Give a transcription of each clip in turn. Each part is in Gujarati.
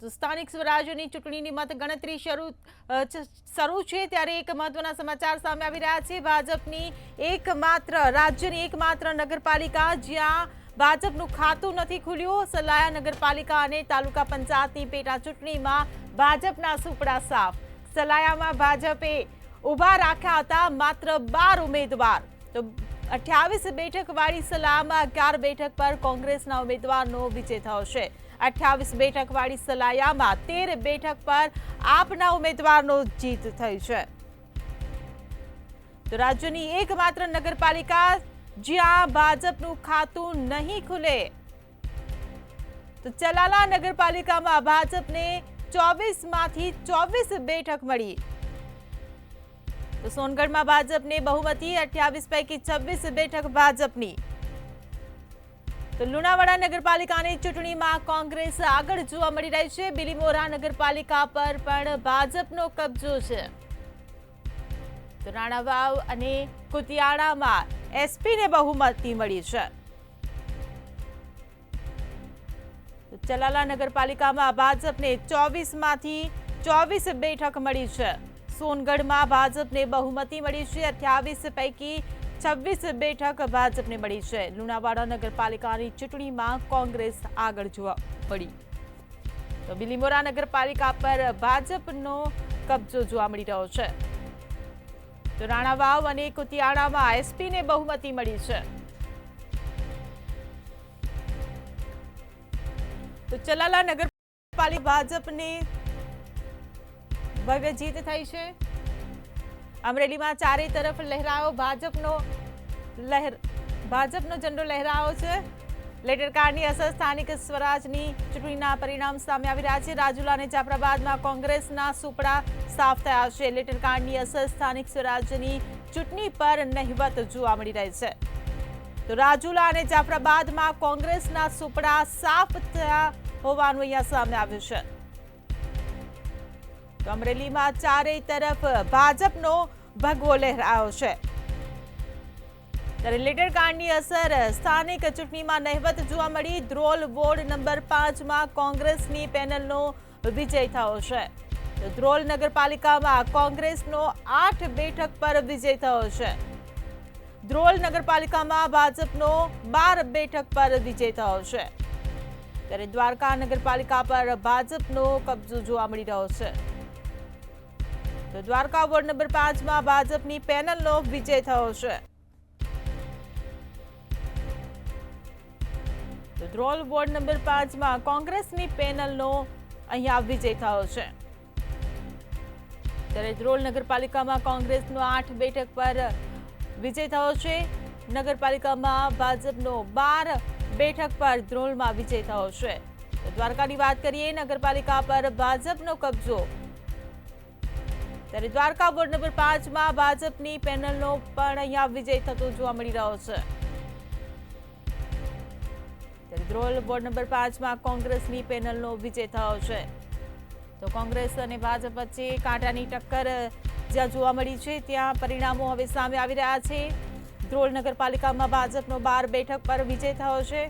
સ્થાનિક સ્વરાજ્યની ચૂંટણીની મતગણતરી શરૂ છે ત્યારે એક મહત્વના સમાચાર સામે આવી રહ્યા છે। ભાજપની રાજ્યની એકમાત્ર નગરપાલિકા જ્યાં ભાજપનું ખાતું નથી ખુલ્યું। સલાયા નગરપાલિકા અને તાલુકા પંચાયતની પેટા ચૂંટણીમાં ભાજપના સુપડા સાફ। સલાયામાં ભાજપે ઉભા રાખ્યા હતા માત્ર 12 ઉમેદવાર, તો 28 બેઠકવાળી સલાયામાં 11 બેઠક પર કોંગ્રેસના ઉમેદવારનો વિજય થયો છે। 28 બેઠકવાળી સલાયામાં 13 બેઠક પર આપના ઉમેદવારનો જીત થઈ છે। તો રાજ્યની એકમાત્ર નગરપાલિકા જ્યાં ભાજપનું ખાતું નહીં ખુલે, તો ચલાલા નગરપાલિકામાં ભાજપને 24માંથી 24 બેઠક મળી। તો સોનગઢમાં ભાજપને બહુમતી, 28 પૈકી 26 બેઠક ભાજપની। તો લુણાવાડા નગરપાલિકાની ચૂંટણીમાં કોંગ્રેસ આગળ જોવા મળી રહી છે। બિલીમોરા નગરપાલિકા પર પણ ભાજપનો કબજો છે। તો રાણાવાવ અને કુતિયાણામાં એસપીને બહુમતી મળી છે। તો ચલાલા નગરપાલિકામાં ભાજપને 24માંથી 24 બેઠક મળી છે। સોનગઢમાં ભાજપને બહુમતી મળી છે, 28 પૈકી 26 બેઠક ભાજપને મળી છે। લુણાવાડા નગરપાલિકાની ચૂંટણીમાં કોંગ્રેસ આગળ જોવા મળી। તો બિલીમોરા નગરપાલિકા પર ભાજપનો કબજો જોવા મળી રહ્યો છે। તો રાણાવાવ અને કુતિયાણામાં એસપીને બહુમતી મળી છે। તો ચલાલા નગરપાલિકા ભાજપને ભવ્ય જીત થઈ છે। અમરેલીમાં ચારે તરફ લહેરાયો ભાજપનો ઝંડો લહેરાયો છે। લેટર કાર્ડની અસર સ્થાનિક સ્વરાજની ચૂંટણીના પરિણામ સામે આવી રહ્યા છે। રાજુલા અને જાફરાબાદમાં કોંગ્રેસના સુપડા સાફ થયા છે। લેટર કાર્ડની અસર સ્થાનિક સ્વરાજ્યની ચૂંટણી પર નહિવત જોવા મળી રહી છે। તો રાજુલા અને જાફરાબાદમાં કોંગ્રેસના સુપડા સાફ થયા હોવાનું અહીંયા સામે આવ્યું છે। તો અમરેલીમાં ચારેય તરફ ભાજપનો ભગવો લહેરાયો છે। ત્યારે લેટર કાર્ડની અસર સ્થાનિક ચૂંટણીમાં નહિવત જોવા મળી। ધ્રોલ વોર્ડ નંબર 5માં કોંગ્રેસની પેનલનો વિજય થયો છે। તો ધ્રોલ નગરપાલિકામાં કોંગ્રેસનો 8 બેઠક પર વિજય થયો છે। ધ્રોલ નગરપાલિકામાં ભાજપનો 12 બેઠક પર વિજય થયો છે। ત્યારે દ્વારકા નગરપાલિકા પર ભાજપનો કબજો જોવા મળી રહ્યો છે। તો દ્વારકા વોર્ડ નંબર 5માં ભાજપની પેનલનો વિજય થયો છે। તો ધ્રોલ વોર્ડ નંબર 5માં કોંગ્રેસની પેનલનો અહીંયા વિજય થયો છે। ત્યારે ધ્રોલ નગરપાલિકામાં કોંગ્રેસનો 8 બેઠક પર વિજય થયો છે। નગરપાલિકામાં ભાજપનો 12 બેઠક પર ધ્રોલમાં વિજય થયો છે। તો દ્વારકાની વાત કરીએ, નગરપાલિકા પર ભાજપનો કબજો। ત્યારે દ્વારકા વોર્ડ નંબર 5માં ભાજપની પેનલનો પણ અહીંયા વિજય થતો જોવા મળી રહ્યો છે। ત્યારે ધ્રોલ વોર્ડ નંબર 5માં કોંગ્રેસની પેનલનો વિજય થયો છે। તો કોંગ્રેસ અને ભાજપ વચ્ચે કાંટાની ટક્કર જ્યાં જોવા મળી છે ત્યાં પરિણામો હવે સામે આવી રહ્યા છે। ધ્રોલ નગરપાલિકામાં ભાજપનો 12 બેઠક પર વિજય થયો છે।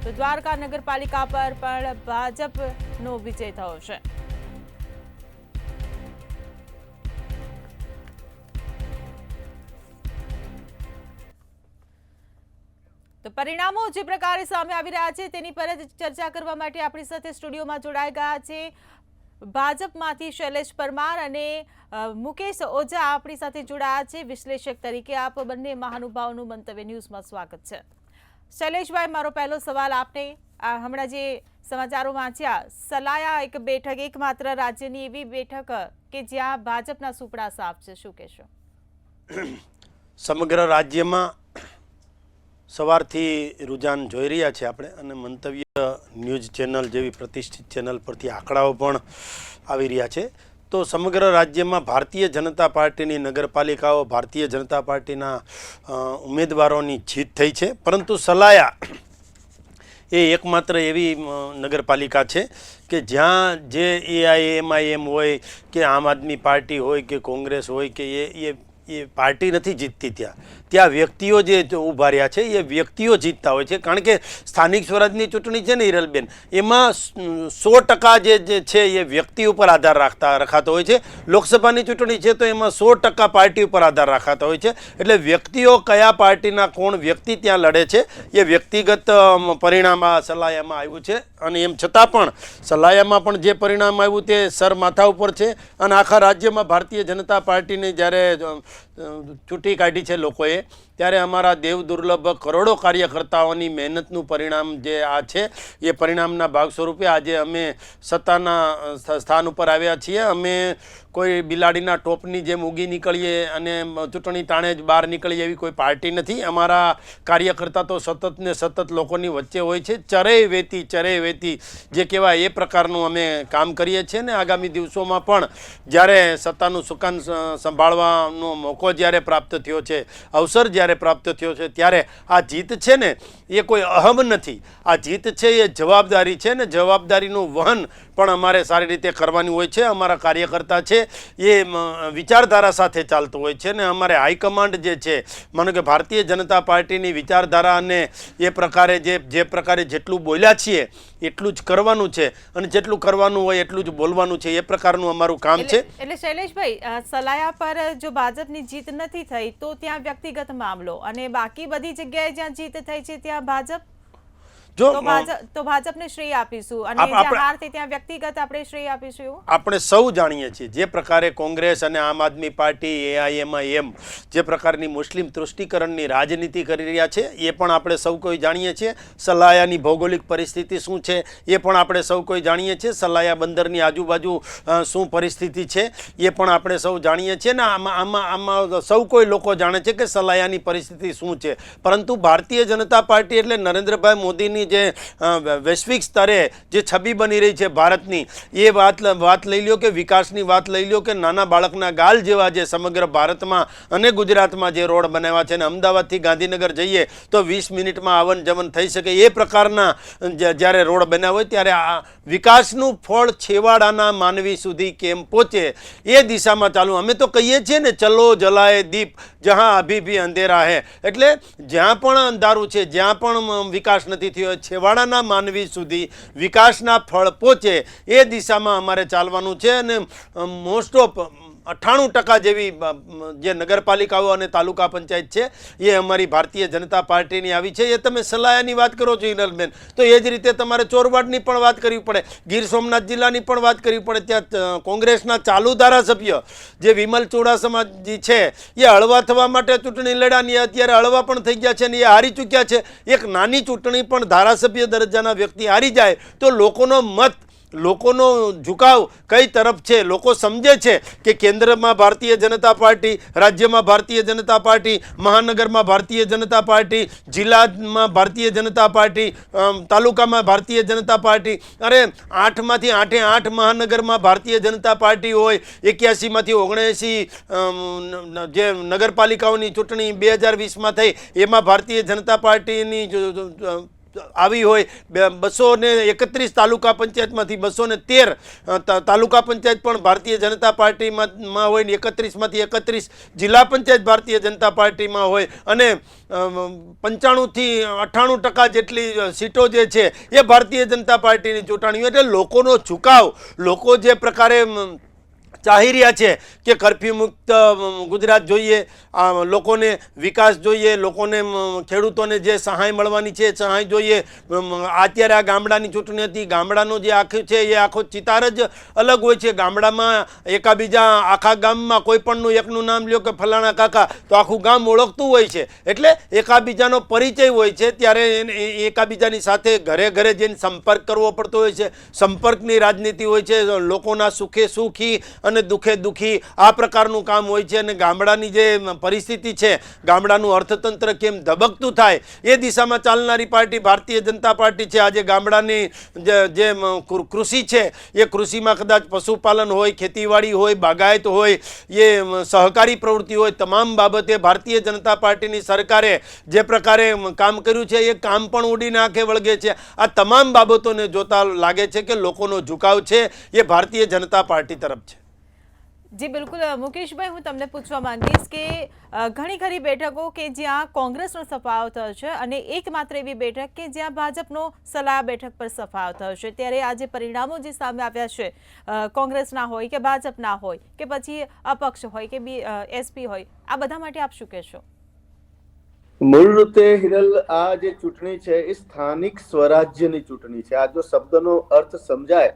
તો દ્વારકા નગરપાલિકા પર પણ ભાજપનો વિજય થયો છે। તો પરિણામો જે પ્રકારે સામે આવી રહ્યા છે તેની પર જ ચર્ચા કરવા માટે આપણી સાથે સ્ટુડિયોમાં જોડાઈ ગયા છે ભાજપમાંથી શૈલેષ પરમાર અને મુકેશ ઓઝા આપણી સાથે જોડાયા છે વિશ્લેષક તરીકે। આપ બંને મહાનુભાવોનું મંતવ્ય ન્યૂઝમાં સ્વાગત છે। શૈલેષભાઈ, મારો પહેલો સવાલ આપને, હમણાં જે સમાચારો વાંચ્યા, સલાયા એક બેઠક, એકમાત્ર રાજ્યની એવી બેઠક કે જ્યાં ભાજપના સુપડા સાફ છે, શું કહેશો? સમગ્ર રાજ્યમાં સવારથી રુઝાન જોઈ રહ્યા છે આપણે, અને મંતવ્ય ન્યૂઝ ચેનલ જેવી પ્રતિષ્ઠિત ચેનલ પરથી આંકડાઓ પણ આવી રહ્યા છે। તો સમગ્ર રાજ્યમાં ભારતીય જનતા પાર્ટીની નગરપાલિકાઓ, ભારતીય જનતા પાર્ટીના ઉમેદવારોની જીત થઈ છે, પરંતુ સલાયા એ એકમાત્ર એવી નગરપાલિકા છે કે જ્યાં જે એઆઈએમઆઈએમ હોય કે આમ આદમી પાર્ટી હોય કે કોંગ્રેસ હોય કે એ પાર્ટી નથી જીતતી, ત્યાં વ્યક્તિઓ જે ઊભા રહ્યા છે એ વ્યક્તિઓ જીતતા હોય છે. કારણ કે સ્થાનિક સ્વરાજની ચૂંટણી છે ને હિરલબેન, એમાં 100% જે છે એ વ્યક્તિ ઉપર આધાર રખાતો હોય છે. લોકસભાની ચૂંટણી છે તો એમાં 100% પાર્ટી ઉપર આધાર રાખતા હોય છે. એટલે વ્યક્તિઓ કયા પાર્ટીના કોણ વ્યક્તિ ત્યાં લડે છે એ વ્યક્તિગત પરિણામ આ સલાયામાં આવ્યું છે. અને એમ છતાં પણ સલાયામાં પણ જે પરિણામ આવ્યું તે સર માથા ઉપર છે. અને આખા રાજ્યમાં ભારતીય જનતા પાર્ટીને જ્યારે ચૂંટી કાઢી છે લોકોએ, ત્યારે અમારા દેવ દુર્લભ કરોડો કાર્યકર્તાઓની મહેનતનું પરિણામ જે આ છે એ પરિણામના ભાગ સ્વરૂપે આજે અમે સત્તાના સ્થાન ઉપર આવ્યા છીએ. અમે કોઈ બિલાડીના ટોપની જેમ ઉગી નીકળીએ અને ચૂંટણી ટાણે જ બહાર નીકળીએ એવી કોઈ પાર્ટી નથી. અમારા કાર્યકર્તા તો સતત ને સતત લોકોની વચ્ચે હોય છે. ચરે વેતી જે કહેવાય એ પ્રકારનું અમે કામ કરીએ છીએ. ને આગામી દિવસોમાં પણ જ્યારે સત્તાનું સુકાન સંભાળવાનો મોકો જ્યારે પ્રાપ્ત થયો છે, અવસર જ્યારે પ્રાપ્ત થયો છે, ત્યારે આ જીત છે ને એ કોઈ અહમ નથી. આ જીત છે એ જવાબદારી છે ને જવાબદારીનું વહન પણ અમારે સારી રીતે કરવાની હોય છે. અમારા કાર્યકર્તા છે એ વિચારધારા સાથે ચાલતો હોય છે. ને અમારે હાઈકમાન્ડ જે છે, માનો કે ભારતીય જનતા પાર્ટીની વિચારધારા અને એ પ્રકારે જે પ્રકારે જેટલું બોલ્યા છીએ એટલું જ કરવાનું છે. અને જેટલું કરવાનું હોય એટલું જ બોલવાનું છે. એ પ્રકારનું અમારું કામ છે. એટલે શૈલેષભાઈ, સલાયા પર જો ભાજપની જીત નથી થઈ તો ત્યાં વ્યક્તિગત મામલો, અને બાકી બધી જગ્યાએ જ્યાં જીત થઈ છે ત્યાં ભાજપ, તો ભાજપને શ્રેય આપીશું અને જ્યાં હાર થઈ ત્યાં વ્યક્તિગત આપણે શ્રેય આપીશું એવું આપણે સૌ જાણીએ છીએ. જે પ્રકારે કોંગ્રેસ અને આમ આદમી પાર્ટી AIMIM જે પ્રકારની મુસ્લિમ તૃષ્ટિકરણની રાજનીતિ કરી રહ્યા છે એ પણ આપણે સૌ કોઈ જાણીએ છીએ. સલાયાની ભૌગોલિક પરિસ્થિતિ શું છે એ પણ આપણે સૌ કોઈ જાણીએ છીએ. સલાયા બંદરની આજુબાજુ શું પરિસ્થિતિ છે એ પણ આપણે સૌ જાણીએ છીએ. ને આમાં સૌ કોઈ લોકો જાણે છે કે સલાયાની પરિસ્થિતિ શું છે. પરંતુ ભારતીય જનતા પાર્ટી એટલે નરેન્દ્રભાઈ મોદીની જે વૈશ્વિક સ્તરે જે છબી બની રહી છે ભારતની, એ વાત લઈ લ્યો કે વિકાસની વાત લઈ લ્યો કે નાના બાળકના ગાલ જેવા જે સમગ્ર ભારતમાં અને ગુજરાતમાં જે રોડ બનાવ્યા છે, અને અમદાવાદથી ગાંધીનગર જઈએ તો 20 મિનિટમાં આવન જવન થઈ શકે એ પ્રકારના જ્યારે રોડ બન્યા હોય, ત્યારે આ વિકાસનું ફળ છેવાડાના માનવી સુધી કેમ પહોંચે એ દિશામાં ચાલુ. અમે તો કહીએ છીએ ને, ચલો જલાએ દીપ જહાં અભી ભી અંધેરા હે. એટલે જ્યાં પણ અંધારું છે, જ્યાં પણ વિકાસ નથી થયો, છેવાડાના માનવી સુધી વિકાસના ફળ પહોંચે એ દિશામાં અમારે ચાલવાનું છે. અને મોસ્ટ ઓફ 98% જેવી જે નગરપાલિકાઓ અને તાલુકા પંચાયત છે એ અમારી ભારતીય જનતા પાર્ટીની આવી છે. એ તમે સલાયાની વાત કરો છો હિરલબેન, તો એ જ રીતે તમારે ચોરવાડની પણ વાત કરવી પડે, ગીર સોમનાથ જિલ્લાની પણ વાત કરવી પડે. ત્યાં કોંગ્રેસના ચાલુ ધારાસભ્ય જે વિમલ ચુડાસમાજી છે એ હળવા થવા માટે ચૂંટણી લડ્યાની અત્યારે હળવા પણ થઈ ગયા છે અને એ હારી ચૂક્યા છે. એક નાની ચૂંટણી પણ ધારાસભ્ય દરજ્જાના વ્યક્તિ હારી જાય તો લોકોનો મત, લોકોનો ઝુકાવ કઈ તરફ છે લોકો સમજે છે કે કેન્દ્રમાં ભારતીય જનતા પાર્ટી, રાજ્યમાં ભારતીય જનતા પાર્ટી, મહાનગરમાં ભારતીય જનતા પાર્ટી, જિલ્લામાં ભારતીય જનતા પાર્ટી, તાલુકામાં ભારતીય જનતા પાર્ટી. અરે 8માંથી 8 મહાનગરમાં ભારતીય જનતા પાર્ટી હોય. 81માંથી 79 જે નગરપાલિકાઓની ચૂંટણી 2020માં થઈ એમાં ભારતીય જનતા પાર્ટીની આવી હોય. 231 તાલુકા પંચાયતમાંથી 213 તાલુકા પંચાયત પણ ભારતીય જનતા પાર્ટીમાં હોય ને 31માંથી 31 જિલ્લા પંચાયત ભારતીય જનતા પાર્ટીમાં હોય. અને 95થી 98% જેટલી સીટો જે છે એ ભારતીય જનતા પાર્ટીની ચૂંટણી. એટલે લોકોનો ઝુકાવ, લોકો જે પ્રકારે ચાહી રહ્યા છે કે કર્ફ્યુ મુક્ત ગુજરાત જોઈએ, લોકોને વિકાસ જોઈએ, લોકોને ખેડૂતોને જે સહાય મળવાની છે સહાય જોઈએ. અત્યારે આ ગામડાની ચૂંટણી હતી, ગામડાનું જે આખું છે એ આખો ચિતાર જ અલગ હોય છે. ગામડામાં એકાબીજા, આખા ગામમાં કોઈ પણનું એકનું નામ લ્યો કે ફલાણા કાકા, તો આખું ગામ ઓળખતું હોય છે. એટલે એકાબીજાનો પરિચય હોય છે. ત્યારે એકાબીજાની સાથે ઘરે ઘરે જઈને સંપર્ક કરવો પડતો હોય છે. સંપર્કની રાજનીતિ હોય છે. લોકોના સુખે સુખી અને દુખે દુખી આ પ્રકારનું કામ હોય છે. અને ગામડાની જે પરિસ્થિતિ છે, ગામડાનું અર્થતંત્ર કેમ ધબકતું થાય એ દિશામાં ચાલનારી પાર્ટી ભારતીય જનતા પાર્ટી છે. આજે ગામડાની જે કૃષિ છે એ કૃષિમાં કદાચ પશુપાલન હોય, ખેતીવાડી હોય, બાગાયત હોય, એ સહકારી પ્રવૃત્તિ હોય, તમામ બાબતે ભારતીય જનતા પાર્ટીની સરકારે જે પ્રકારે કામ કર્યું છે એ કામ પણ ઉડીને આંખે વળગે છે. આ તમામ બાબતોને જોતા લાગે છે કે લોકોનો ઝુકાવ છે એ ભારતીય જનતા પાર્ટી તરફ છે. જી બિલકુલ મુકેશભાઈ, હું તમને પૂછવા માંગીશ કે ઘણી ખરી બેઠકો કે જ્યાં કોંગ્રેસનો સફાયો થયો છે અને એકમાત્ર એવી બેઠક કે જ્યાં ભાજપનો સલાહ બેઠક પર સફાયો થયો છે, ત્યારે આજે પરિણામો જે સામે આવ્યા છે, કોંગ્રેસના હોય કે ભાજપના હોય કે પછી અપક્ષ હોય કે એસપી હોય, આ બધા માટે આપ શું કહેશો? મૂળ રીતે હિરલ, આ જે ચૂંટણી છે એ સ્થાનિક સ્વરાજ્યની ચૂંટણી છે. આ જો શબ્દનો અર્થ સમજાય,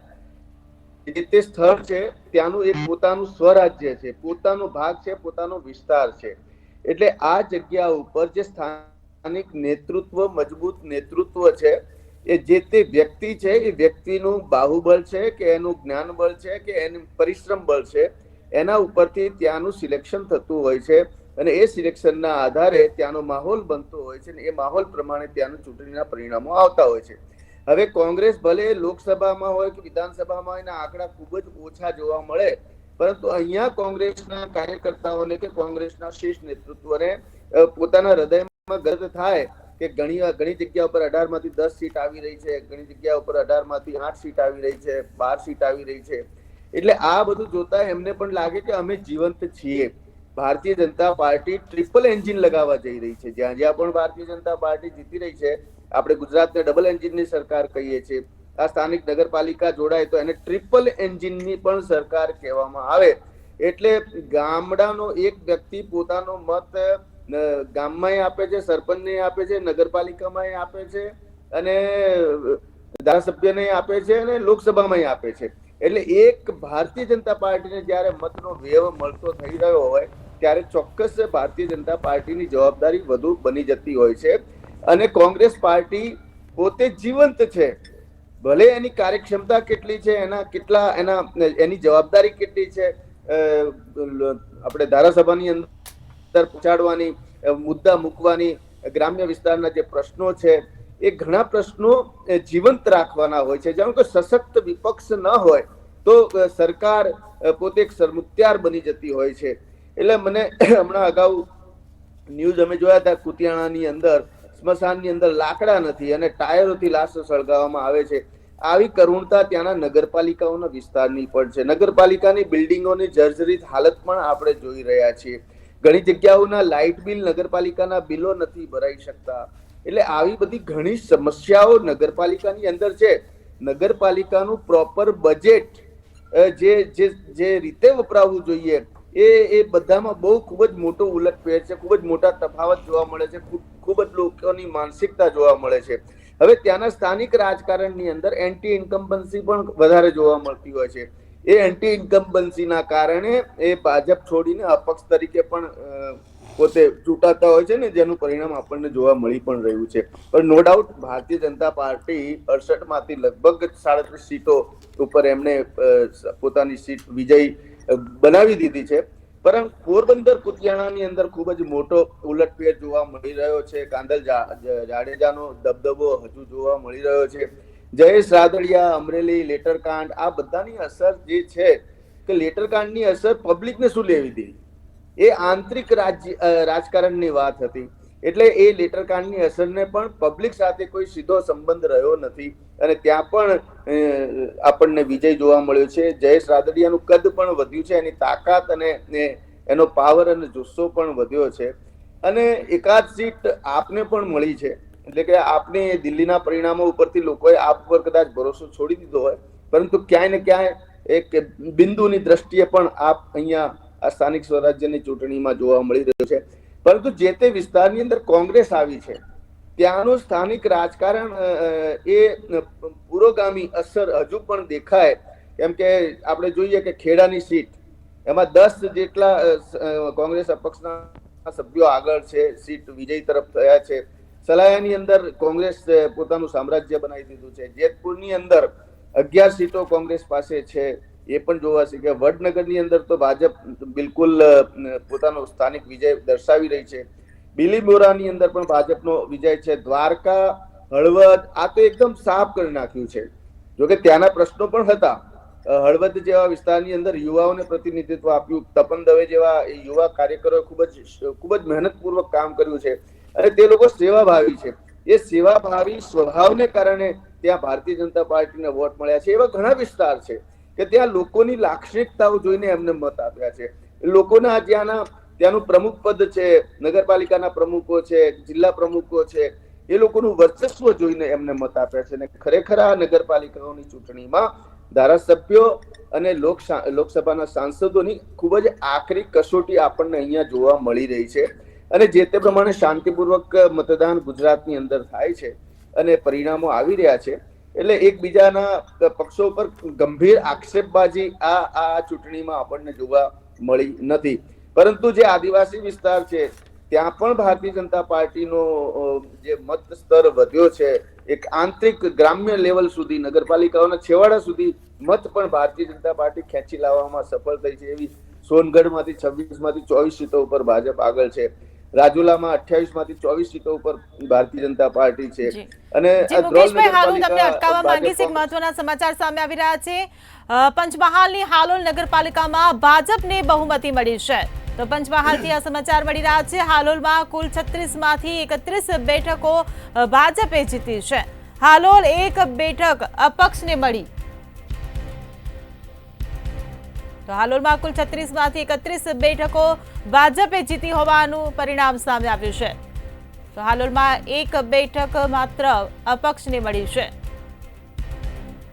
જે તે સ્થળ છે ત્યાંનું એક પોતાનું સ્વરાજ્ય છે, પોતાનો ભાગ છે, પોતાનો વિસ્તાર છે. એટલે આ જગ્યા ઉપર જે સ્થાનિક નેતૃત્વ, મજબૂત નેતૃત્વ છે, એ જે તે વ્યક્તિ છે, એ વ્યક્તિનું બાહુબળ છે કે એનું જ્ઞાન બળ છે કે એનું પરિશ્રમ બળ છે, એના ઉપરથી ત્યાંનું સિલેક્શન થતું હોય છે અને એ સિલેક્શનના આધારે ત્યાંનો માહોલ બનતો હોય છે અને એ માહોલ પ્રમાણે ત્યાંનું ચૂંટણીના પરિણામો આવતા હોય છે. હવે કોંગ્રેસ ભલે લોકસભામાં હોય કે વિધાનસભામાં એના આંકડા ખૂબ જ ઓછા જોવા મળે, પરંતુ અહીંયા કોંગ્રેસના કાર્યકર્તાઓને કે કોંગ્રેસના શીર્ષ નેતૃત્વને પોતાના હૃદયમાં ગર્વ થાય કે ઘણી જગ્યા ઉપર 18 માંથી 10 સીટ આવી રહી છે, ઘણી જગ્યા ઉપર 18 માંથી 8 સીટ આવી રહી છે, 12 સીટ આવી રહી છે. એટલે આ બધું જોતા એમને પણ લાગે કે અમે જીવંત છીએ. Bharatiya Janata party triple engine લગાવવા જઈ રહી છે. જ્યાં જ્યાં પણ ભારતીય જનતા પાર્ટી જીતી રહી છે, આપણે ગુજરાતને ડબલ એન્જિનની સરકાર કહીએ છીએ. આ સ્થાનિક નગરપાલિકા જોડાય તો એને ટ્રિપલ એન્જિનની પણ સરકાર કહેવામાં આવે. એટલે ગામડાનો એક વ્યક્તિ પોતાનો મત ગામમાં આપે છે, સરપંચને આપે છે, નગરપાલિકામાં આપે છે અને ધારાસભ્યને આપે છે અને લોકસભામાં આપે છે. એટલે એક ભારતીય જનતા પાર્ટીને જ્યારે મતનો વ્યય મળતો થઈ રહ્યો હોય ત્યારે ચોક્કસ ભારતીય જનતા પાર્ટીની જવાબદારી વધુ બની જતી હોય છે. અને કોંગ્રેસ પાર્ટી પોતે જીવંત છે, ભલે એની કાર્યક્ષમતા કેટલી છે, એની જવાબદારી કેટલી છે, આપણે ધારાસભાની અંદર પહોંચાડવાની, મુદ્દા મૂકવાની, ગ્રામ્ય વિસ્તારના જે પ્રશ્નો છે એ ઘણા પ્રશ્નો જીવંત રાખવાના હોય છે. જેમ કે સશક્ત વિપક્ષ ન હોય તો સરકાર પોતે એક સરમુખત્યાર બની જતી હોય છે. એટલે મને હમણાં અગાઉ ન્યૂઝ અમે જોયા હતા, કુતિયાણાની અંદર સ્મશાનની અંદર લાકડા નથી અને ટાયરોથી લાશો સળગાવવામાં આવે છે. આવી કરુણતા ત્યાંના નગરપાલિકાઓના વિસ્તારની પણ છે. નગરપાલિકાની બિલ્ડિંગોની જર્જરિત હાલત પણ આપણે જોઈ રહ્યા છીએ. ઘણી જગ્યાઓના લાઇટ બિલ, નગરપાલિકાના બિલો નથી ભરાઈ શકતા. એટલે આવી બધી ઘણી સમસ્યાઓ નગરપાલિકાની અંદર છે. નગરપાલિકાનું પ્રોપર બજેટ જે રીતે વપરાવવું જોઈએ એ બધામાં બહુ ખૂબ જ મોટો ઉલટફેર છે, ખૂબ જ મોટા તફાવત જોવા મળે છે, ખૂબ જ લોકોની માનસિકતા જોવા મળે છે. હવે ત્યાંના સ્થાનિક રાજકારણની અંદર એન્ટી ઇન્કમ્બન્સી પણ વધારે જોવા મળતી હોય છે. એ એન્ટી ઇન્કમ્બન્સીના કારણે એ ભાજપ છોડીને અપક્ષ તરીકે પણ પોતે ચૂંટાતા હોય છે ને, જેનું પરિણામ આપણને જોવા મળી પણ રહ્યું છે. પણ no doubt Bharatiya Janata party 68 માંથી લગભગ 37 સીટો ઉપર એમને પોતાની સીટ વિજય બનાવી દીધી છે. પરંતુ પોરબંદર કુતિયાણાની અંદર ખૂબ જ મોટો ઉલટફેર જોવા મળી રહ્યો છે. કાંદલ જાડેજાનો દબદબો હજુ જોવા મળી રહ્યો છે. જયેશ રાદડિયા, અમરેલી, લેટરકાંડ, આ બધાની અસર જે છે કે લેટરકાંડની અસર પબ્લિકને શું લેવી દીધી, એ આંતરિક રાજકારણની વાત હતી. એટલે એ લેટરકાંડની અસરને પણ પબ્લિક સાથે કોઈ સીધો સંબંધ રહ્યો નથી અને ત્યાં પણ આપણને વિજય જોવા મળ્યો છે. જયેશ રાદડિયાનું કદ પણ વધ્યું છે, એની તાકાત અને એનો પાવર અને જુસ્સો પણ વધ્યો છે અને એકાદ સીટ આપને પણ મળી છે. એટલે કે આપને દિલ્હીના પરિણામો ઉપરથી લોકોએ આપ પર કદાચ ભરોસો છોડી દીધો હોય, પરંતુ ક્યાંય ને ક્યાંય એક બિંદુની દ્રષ્ટિએ પણ આપ અહીંયા આ સ્થાનિક સ્વરાજ્યની ચૂંટણીમાં જોવા મળી રહ્યો છે. પરંતુ જે તે વિસ્તારની અંદર કોંગ્રેસ આવી છે ત્યાંનું સ્થાનિક રાજકારણ એ પુરોગામી અસર હજુ પણ દેખાય. કેમ કે આપણે જોઈએ કે ખેડાની સીટ, એમાં 10 જેટલા કોંગ્રેસ અપક્ષના સભ્યો આગળ છે, સીટ વિજય તરફ થયા છે. સલાયાની અંદર કોંગ્રેસ પોતાનું સામ્રાજ્ય બનાવી દીધું છે. જેતપુરની અંદર 11 સીટો કોંગ્રેસ પાસે છે, એ પણ જોવા છે કે વડનગરની અંદર તો ભાજપ બિલકુલ પોતાનો સ્થાનિક વિજય દર્શાવી રહી છે. બિલીમોરાની અંદર પણ ભાજપનો વિજય છે. દ્વારકા, હળવદ, આ તો એકદમ સાફ કરી નાખ્યું છે. જોકે ત્યાંના પ્રશ્નો પણ હતા. હળવદ જેવા વિસ્તારની અંદર યુવાઓને પ્રતિનિધિત્વ આપ્યું. તપન દવે જેવા યુવા કાર્યકરોએ ખૂબ જ મહેનતપૂર્વક કામ કર્યું છે અને તે લોકો સેવાભાવી છે. એ સેવાભાવી સ્વભાવને કારણે ત્યાં ભારતીય જનતા પાર્ટીને વોટ મળ્યા છે. એવા ઘણા વિસ્તાર છે. કે ત્યાં લોકોની લાક્ષણિકતાઓ જોઈને એમને મત આપ્યા છે. લોકોના ત્યાંનું પ્રમુખ પદ છે, નગરપાલિકાના પ્રમુખો છે, જિલ્લા પ્રમુખો છે, એ લોકોનું વર્ચસ્વ જોઈને એમને મત આપ્યા છે. અને ખરેખર આ નગરપાલિકાઓની ચૂંટણીમાં ધારાસભ્યો અને લોકસભાના સાંસદોની ખૂબ જ આકરી કસોટી આપણને અહીંયા જોવા મળી રહી છે. અને જે તે પ્રમાણે શાંતિપૂર્વક મતદાન ગુજરાતની અંદર થાય છે અને પરિણામો આવી રહ્યા છે. એટલે એકબીજાના પક્ષો પર ગંભીર આક્ષેપબાજી આ ચૂંટણીમાં આપણને જોવા મળી નથી. પરંતુ જે આદિવાસી વિસ્તાર છે ત્યાં પણ ભારતીય જનતા પાર્ટીનો જે મત સ્તર વધ્યો છે, એક આંતરિક ગ્રામ્ય લેવલ સુધી, નગરપાલિકાઓના છેવાડા સુધી મત પણ ભારતીય જનતા પાર્ટી ખેંચી લાવવામાં સફળ થઈ છે. એવી સોનગઢમાંથી 26 માંથી 24 સીટો ઉપર ભાજપ આગળ છે. રાજુલામાં 28 માંથી 24 સીટો ઉપર ભારતીય જનતા પાર્ટી છે. અને મુકેશભાઈ, હાલોલ તમને અટકાવવા માંગીશ. એક મહત્વના સમાચાર સામે આવી રહ્યા છે. પંચમહાલની હાલોલ નગરપાલિકામાં ભાજપને બહુમતી મળી છે. તો પંચમહાલથી આ સમાચાર મળી રહ્યા છે. હાલોલમાં કુલ 36 માંથી 31 બેઠકો ભાજપે જીતી છે. હાલોલ એક બેઠક અપક્ષને મળી. તો હાલોલમાં કુલ 36 માંથી 31 બેઠકો ભાજપે જીતી હોવાનું પરિણામ સામે આવ્યું છે. તો હાલોલમાં એક બેઠક માત્ર અપક્ષને મળી છે.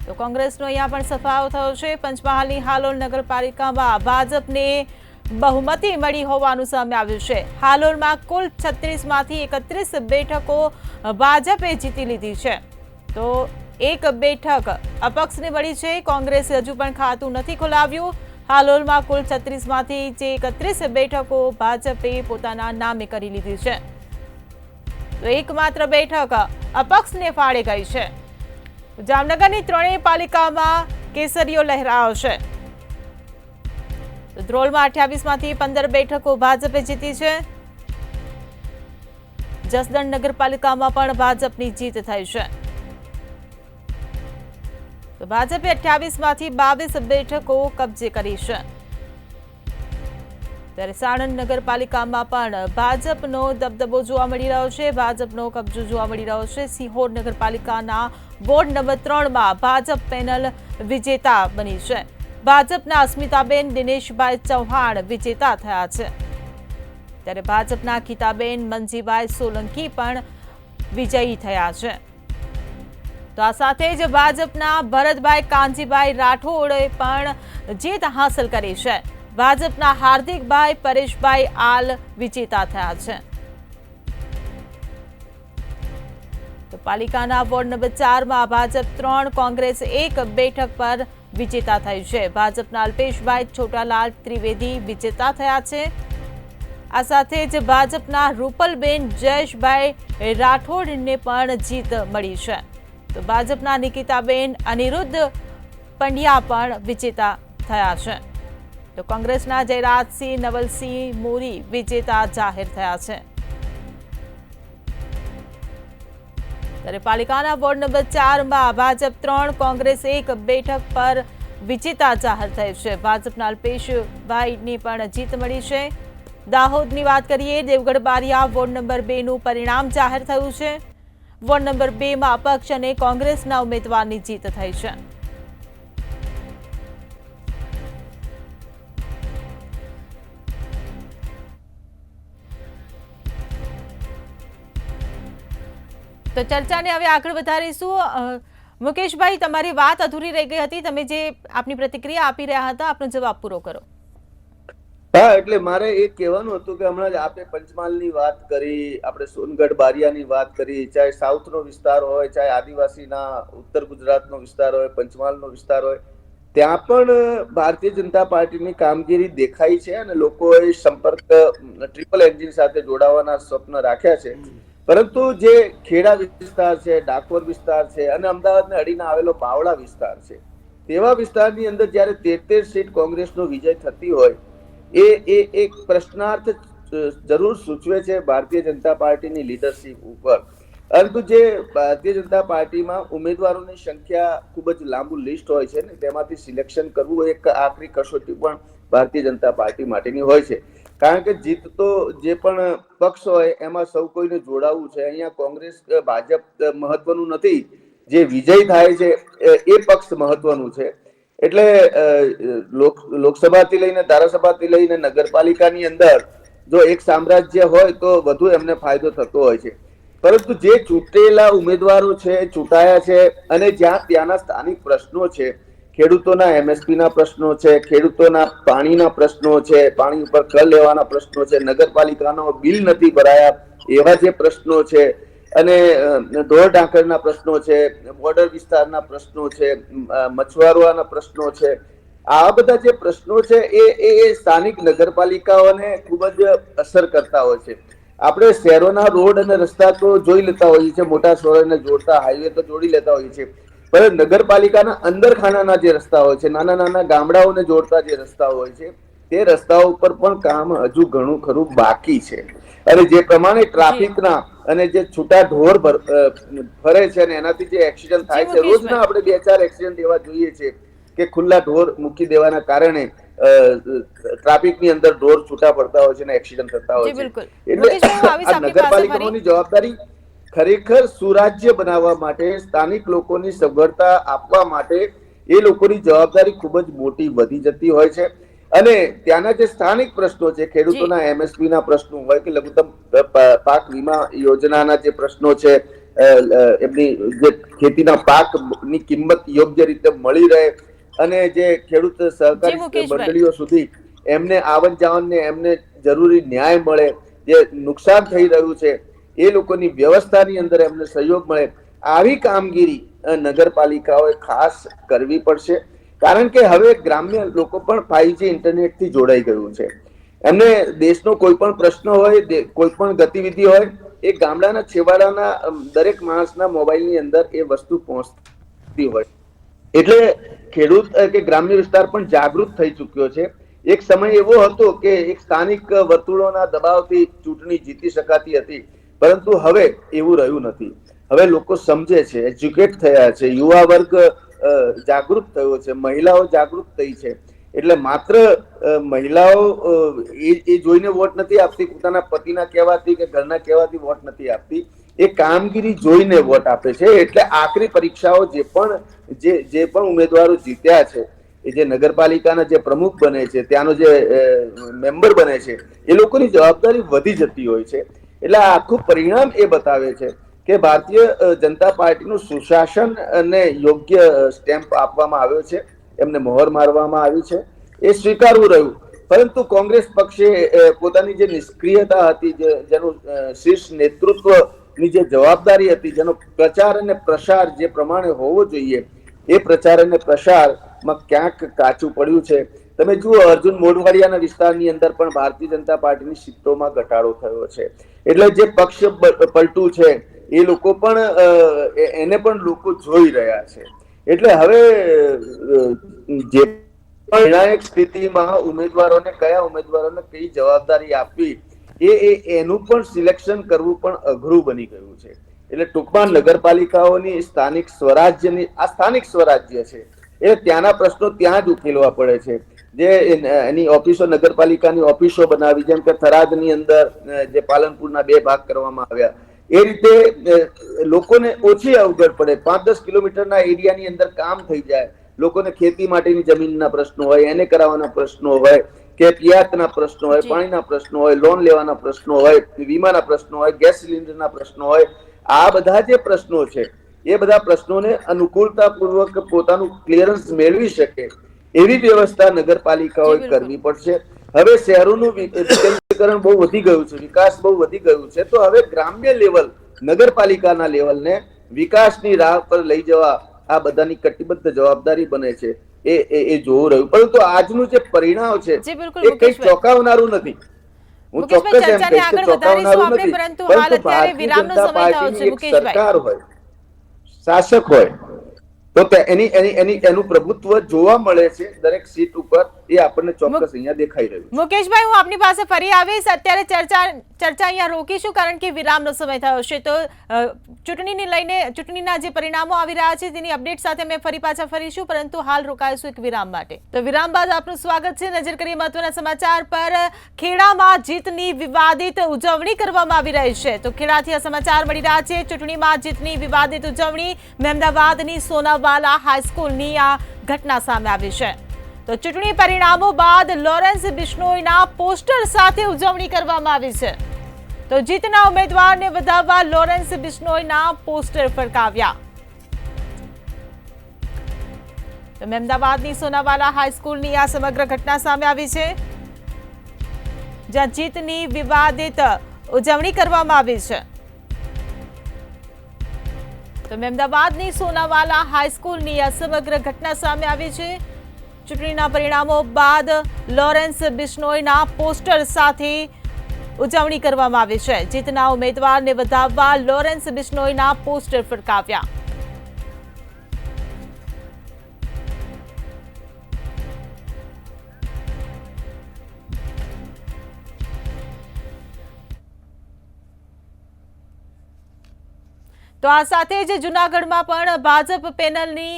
તો કોંગ્રેસનો અહીંયા પણ સફાયો થયો છે. પંચમહાલની હાલોલ નગરપાલિકામાં ભાજપને બહુમતી મળી હોવાનું સામે આવ્યું છે. હાલોલમાં કુલ 36 માંથી 31 બેઠકો ભાજપે જીતી લીધી છે. તો એક બેઠક અપક્ષને મળી છે. કોંગ્રેસે હજુ પણ ખાતું નથી ખોલાવ્યું. હાલોલમાં કુલ 36 માંથી જે 31 બેઠકો ભાજપે પોતાના નામે કરી લીધી છે. તો એકમાત્ર બેઠક અપક્ષને ફાળે ગઈ છે. જામનગરની ત્રણેય પાલિકામાં કેસરીઓ લહેરાયો છે. ધ્રોલમાં 28 માંથી 15 બેઠકો ભાજપે જીતી છે. જસદણ નગરપાલિકામાં પણ ભાજપની જીત થઈ છે. તો ભાજપે 28 માંથી 22 બેઠકો કબજે કરી છે. ત્યારે સાણંદ નગરપાલિકામાં પણ ભાજપનો દબદબો જોવા મળી રહ્યો છે. ભાજપનો કબજો જોવા મળી રહ્યો છે. સિહોર નગરપાલિકાના વોર્ડ નંબર 3માં ભાજપ પેનલ વિજેતા બની છે. ભાજપના અસ્મિતાબેન દિનેશભાઈ ચૌહાણ વિજેતા થયા છે. ત્યારે ભાજપના ગીતાબેન મંજીભાઈ સોલંકી પણ વિજયી થયા છે. તો આ સાથે જ ભાજપના ભરતભાઈ કાનજીભાઈ રાઠોડે પણ જીત હાંસલ કરી છે. ભાજપના હાર્દિકભાઈ પરેશભાઈ આલ વિજેતા થયા છે. તો પાલિકાના વોર્ડ નંબર 4માં ભાજપ 3, કોંગ્રેસ 1 બેઠક પર વિજેતા થઈ છે. ભાજપના અલ્પેશભાઈ છોટાલાલ ત્રિવેદી વિજેતા થયા છે. આ સાથે જ ભાજપના રૂપલબેન જયેશભાઈ રાઠોડને પણ જીત મળી છે. તો ભાજપના નિકિતાબેન અનિરુદ્ધ પંડ્યા પણ વિજેતા થયા છે. તો કોંગ્રેસના જયરાજસિંહ નવલસિંહ મોરી વિજેતા જાહેર થયા છે. ત્યારે પાલિકાના વોર્ડ નંબર 4માં ભાજપ 3, કોંગ્રેસ 1 બેઠક પર વિજેતા જાહેર થઈ છે. ભાજપના અલ્પેશભાઈને પણ જીત મળી છે. દાહોદની વાત કરીએ, દેવગઢ બારિયા વોર્ડ નંબર 2નું પરિણામ જાહેર થયું છે. વોર્ડ નંબર 2માં અપક્ષ અને કોંગ્રેસના ઉમેદવારની જીત થઈ છે. તો ચર્ચાને હવે આગળ વધારીશું. મુકેશભાઈ, તમારી વાત અધૂરી રહી ગઈ હતી. તમે જે આપની પ્રતિક્રિયા આપી રહ્યા હતા, આપનો જવાબ પૂરો કરો. હા, એટલે મારે એ કહેવાનું હતું કે હમણાં જ આપણે પંચમહાલની વાત કરી, આપણે સોનગઢ બારિયાની વાત કરી, ચાહે સાઉથનો વિસ્તાર હોય, ચાહે આદિવાસીના ઉત્તર ગુજરાતનો વિસ્તાર હોય, પંચમહાલનો વિસ્તાર હોય, ત્યાં પણ ભારતીય જનતા પાર્ટીની કામગીરી દેખાઈ છે અને લોકોએ સંપર્ક ટ્રિપલ એન્જિન સાથે જોડાવાના સ્વપ્ન રાખ્યા છે. પરંતુ જે ખેડા વિસ્તાર છે, ડાકોર વિસ્તાર છે અને અમદાવાદને અડીને આવેલો બાવળા વિસ્તાર છે, તેવા વિસ્તારની અંદર જ્યારે 13 સીટ કોંગ્રેસનો વિજય થતી હોય, એ એક પ્રશ્નાર્થ જરૂર સૂચવે છે ભારતીય જનતા પાર્ટીની લીડરશિપ ઉપર. પરંતુ જે ભારતીય જનતા પાર્ટીમાં ઉમેદવારોની સંખ્યા ખૂબ જ લાંબુ લિસ્ટ હોય છે ને, તેમાંથી સિલેક્શન કરવું એક આખરી કસોટી પણ ભારતીય જનતા પાર્ટી માટેની હોય છે. કારણ કે જીતતો જે પણ પક્ષ હોય એમાં સૌ કોઈને જોડાવવું છે. અહીંયા કોંગ્રેસ ભાજપ મહત્વનું નથી, જે વિજય થાય છે એ પક્ષ મહત્વનું છે. એટલે લોકસભાથી લઈને ધારાસભાથી લઈને નગરપાલિકાની અંદર જો એક સામ્રાજ્ય હોય તો વધુ એમને ફાયદો થતો હોય છે. પરંતુ જે ચૂંટેલા ઉમેદવારો છે, ચૂંટાયા છે, અને જ્યાં ત્યાંના સ્થાનિક પ્રશ્નો છે, ખેડૂતોના MSP ના પ્રશ્નો છે, ખેડૂતોના પાણીના પ્રશ્નો છે, પાણી ઉપર કર લેવાના પ્રશ્નો છે, નગરપાલિકાનો બિલ નથી ભરાયા એવા જે પ્રશ્નો છે, અને ઢોર ઢાંકરના પ્રશ્નો છે, બોર્ડર વિસ્તારના પ્રશ્નો છે, મછુઆરાના પ્રશ્નો છે, આ બધા જે પ્રશ્નો છે એ સ્થાનિક નગરપાલિકાઓને ખૂબ જ અસર કરતા હોય છે. આપણે શહેરોના રોડ અને રસ્તા તો જોઈ લેતા હોઈએ છીએ, મોટા શહેરોને જોડતા હાઈવે તો જોડી લેતા હોઈએ છીએ, પણ નગરપાલિકાના અંદર ખાનાના જે રસ્તા હોય છે, નાના નાના ગામડાઓને જોડતા જે રસ્તાઓ હોય છે, તે રસ્તાઓ ઉપર પણ કામ હજુ ઘણું ખરું બાકી છે. અને જે પ્રમાણે ટ્રાફિકના અને જે છૂટા ઢોર ફરે છે અને એનાથી જે એક્સિડન્ટ થાય છે, રોજના આપણે 2-4 એક્સિડન્ટ એવા જોઈએ છે કે ખુલ્લા ઢોર મૂકી દેવાના કારણે ટ્રાફિકની અંદર ઢોર છૂટા પડતા હોય છે અને એક્સિડન્ટ થતા હોય છે. એટલે આ નગરપાલિકાઓની જવાબદારી ખરેખર સુરાજ્ય બનાવવા માટે, સ્થાનિક લોકોની સગવડતા આપવા માટે એ લોકોની જવાબદારી ખૂબ જ મોટી વધી જતી હોય છે. અને ત્યાંના જે સ્થાનિક પ્રશ્નો છે, ખેડૂતોના MSP ના પ્રશ્નો હોય કે લઘુત્તમ પાક વીમા યોજનાના જે પ્રશ્નો છે, એમની જે ખેતીના પાકની કિંમત યોગ્ય રીતે મળી રહે અને જે ખેડૂત સહકારી મંડળીઓ સુધી એમને આવન જાવન ને એમને જરૂરી ન્યાય મળે, જે નુકસાન થઈ રહ્યું છે એ લોકોની વ્યવસ્થાની અંદર એમને સહયોગ મળે, આવી કામગીરી નગરપાલિકાઓએ ખાસ કરવી પડશે. કારણ કે હવે ગ્રામ્ય લોકો પણ 5G ઇન્ટરનેટથી જોડાઈ ગયું છે. એમને દેશનો કોઈ પણ પ્રશ્ન હોય, કોઈ પણ ગતિવિધિ હોય, એ ગામડાના છેવાડાના દરેક માણસના મોબાઈલની અંદર એ વસ્તુ પહોંચતી હોય. એટલે ખેડૂત કે ગ્રામ્ય વિસ્તાર પણ જાગૃત થઈ ચૂક્યો છે. એક સમય એવો હતો કે એક સ્થાનિક વર્તુળોના દબાવથી ચૂંટણી જીતી શકાતી હતી, પરંતુ હવે એવું રહ્યું નથી. હવે લોકો સમજે છે, એજ્યુકેટ થયા છે, યુવા વર્ગ જાગૃત થયો છે, મહિલાઓ જાગૃત થઈ છે. એટલે માત્ર મહિલાઓ એ જોઈને વોટ નથી આપતી, પોતાના પતિના કહેવાથી કે ઘરના કહેવાથી વોટ નથી આપતી, એ કામગીરી જોઈને વોટ આપે છે. એટલે આખરી પરીક્ષાઓ જે પણ ઉમેદવારો જીત્યા છે, એ જે નગરપાલિકાના જે પ્રમુખ બને છે, ત્યાંનો જે મેમ્બર બને છે, એ લોકોની જવાબદારી વધી જતી હોય છે. એટલે આખું પરિણામ એ બતાવે છે કે ભારતીય જનતા પાર્ટીનું સુશાસન અને યોગ્ય સ્ટેમ્પ આપવામાં આવ્યો છે, એમને મોહર મારવામાં આવી છે, એ સ્વીકારવું રહ્યું. પરંતુ કોંગ્રેસ પક્ષે પોતાની જે નિષ્ક્રિયતા હતી, જેનું શીર્ષ નેતૃત્વની જે જવાબદારી હતી, જેનો પ્રચાર અને પ્રસાર જે પ્રમાણે હોવો જોઈએ, એ પ્રચાર અને પ્રસારમાં ક્યાંક કાચું પડ્યું છે. તમે જુઓ, અર્જુન મોઢવાડિયાના વિસ્તારની અંદર પણ ભારતીય જનતા પાર્ટીની સીટોમાં ઘટાડો થયો છે. એટલે જે પક્ષ પલટું છે એ લોકો પણ એને પણ લોકો જોઈ રહ્યા છે. એટલે હવે જે નિર્ણાયક સ્થિતિમાં ઉમેદવારોને કયા ઉમેદવારોને કઈ જવાબદારી આપવી, એનું પણ સિલેક્શન કરવું પણ અઘરું બની ગયું છે. એટલે ટૂંકમાં નગરપાલિકાઓની સ્થાનિક સ્વરાજ્યની, આ સ્થાનિક સ્વરાજ્ય છે, એ ત્યાંના પ્રશ્નો ત્યાં જ ઉકેલવા પડે છે. જે એની ઓફિસો, નગરપાલિકાની ઓફિસો બનાવી, જેમ કે થરાદની અંદર જે પાલનપુરના 2 ભાગ કરવામાં આવ્યા, એ રીતે લોકોને ઓછી અવગડ પડે, 5-10 કિલોમીટરના એરિયાની અંદર કામ થઈ જાય. લોકોને ખેતી માટેની જમીનના પ્રશ્નો હોય, એને કરાવવાના પ્રશ્નો હોય, કે પિયાતના પ્રશ્નો હોય, પાણીના પ્રશ્નો હોય, લોન લેવાના પ્રશ્નો હોય, વીમાના પ્રશ્નો હોય, ગેસ સિલિન્ડરના પ્રશ્નો હોય, આ બધા જે પ્રશ્નો છે, એ બધા પ્રશ્નોને અનુકૂળતાપૂર્વક પોતાનું ક્લિયરન્સ મેળવી શકે એવી વ્યવસ્થા નગરપાલિકાઓએ કરવી પડશે. હવે શહેરોનું વિકેન્દ્રીકરણ બહુ વધી ગયું છે, વિકાસ બહુ વધી ગયું છે, તો હવે ગ્રામ્ય લેવલ, નગરપાલિકાના લેવલને વિકાસની રાહ પર લઈ જવા આ બધાની કટિબદ્ધ જવાબદારી બને છે. એ જોવું રહ્યું. પરંતુ આજનું જે પરિણામ છે એ કઈ ચોંકાવનારું નથી. હું ચોક્કસ એમ કહીશ કે ચોંકાવનારું નથી. પરંતુ ભારતીય જનતા પાર્ટીની એક સરકાર હોય, શાસક હોય, તો એનું પ્રભુત્વ જોવા મળે છે દરેક સીટ ઉપર. એ આપણને ચોક્કસ અહીંયા દેખાઈ રહ્યું છે। મુકેશભાઈ, હું આપની પાસે ફરી આવીશ. અત્યારે ચર્ચા અહીંયા રોકીશું કારણ કે વિરામનો સમય થયો છે. તો ચૂંટણીને લઈને ચૂંટણીના જે પરિણામો આવી રહ્યા છે તેની અપડેટ સાથે અમે ફરી પાછા ફરીશું, પરંતુ હાલ રોકાઈશું એક વિરામ માટે. તો વિરામ બાદ આપનું સ્વાગત છે. નજર કરીએ મહત્વના સમાચાર પર. ખેડામાં જીતની વિવાદિત ઉજવણી કરવામાં આવી રહી છે. તો ખેડાથી આ સમાચાર મળી રહ્યા છે. ચૂંટણીમાં જીતની વિવાદિત ઉજવણી. મહેમદાવાદની સોનાવાલા હાઈસ્કૂલની આ ઘટના સામે આવી છે. તો ચૂંટણી પરિણામો બાદ લોરેન્સ બિશ્નોઈના પોસ્ટર સાથે ઉજવણી કરવામાં આવી છે. તો જીતના ઉમેદવારને વધાવવા લોરેન્સ બિશ્નોઈના પોસ્ટર ફરકાવ્યા. તો મહેમદાવાદની સોનાવાલા હાઈસ્કૂલની આ સમગ્ર ઘટના સામે આવી છે, જ્યાં જીતની વિવાદિત ઉજવણી કરવામાં આવી છે. તો મહેમદાવાદની સોનાવાલા હાઈસ્કૂલની આ સમગ્ર ઘટના સામે આવી છે. ચૂંટણીના પરિણામો બાદ લોરેન્સ બિશ્નોઈના પોસ્ટર સાથે ઉજવણી કરવામાં આવી છે. જીતના ઉમેદવારને વધાવવા લોરેન્સ બિશ્નોઈના પોસ્ટર ફરકાવ્યા. તો આ સાથે જ જૂનાગઢમાં પણ ભાજપ પેનલની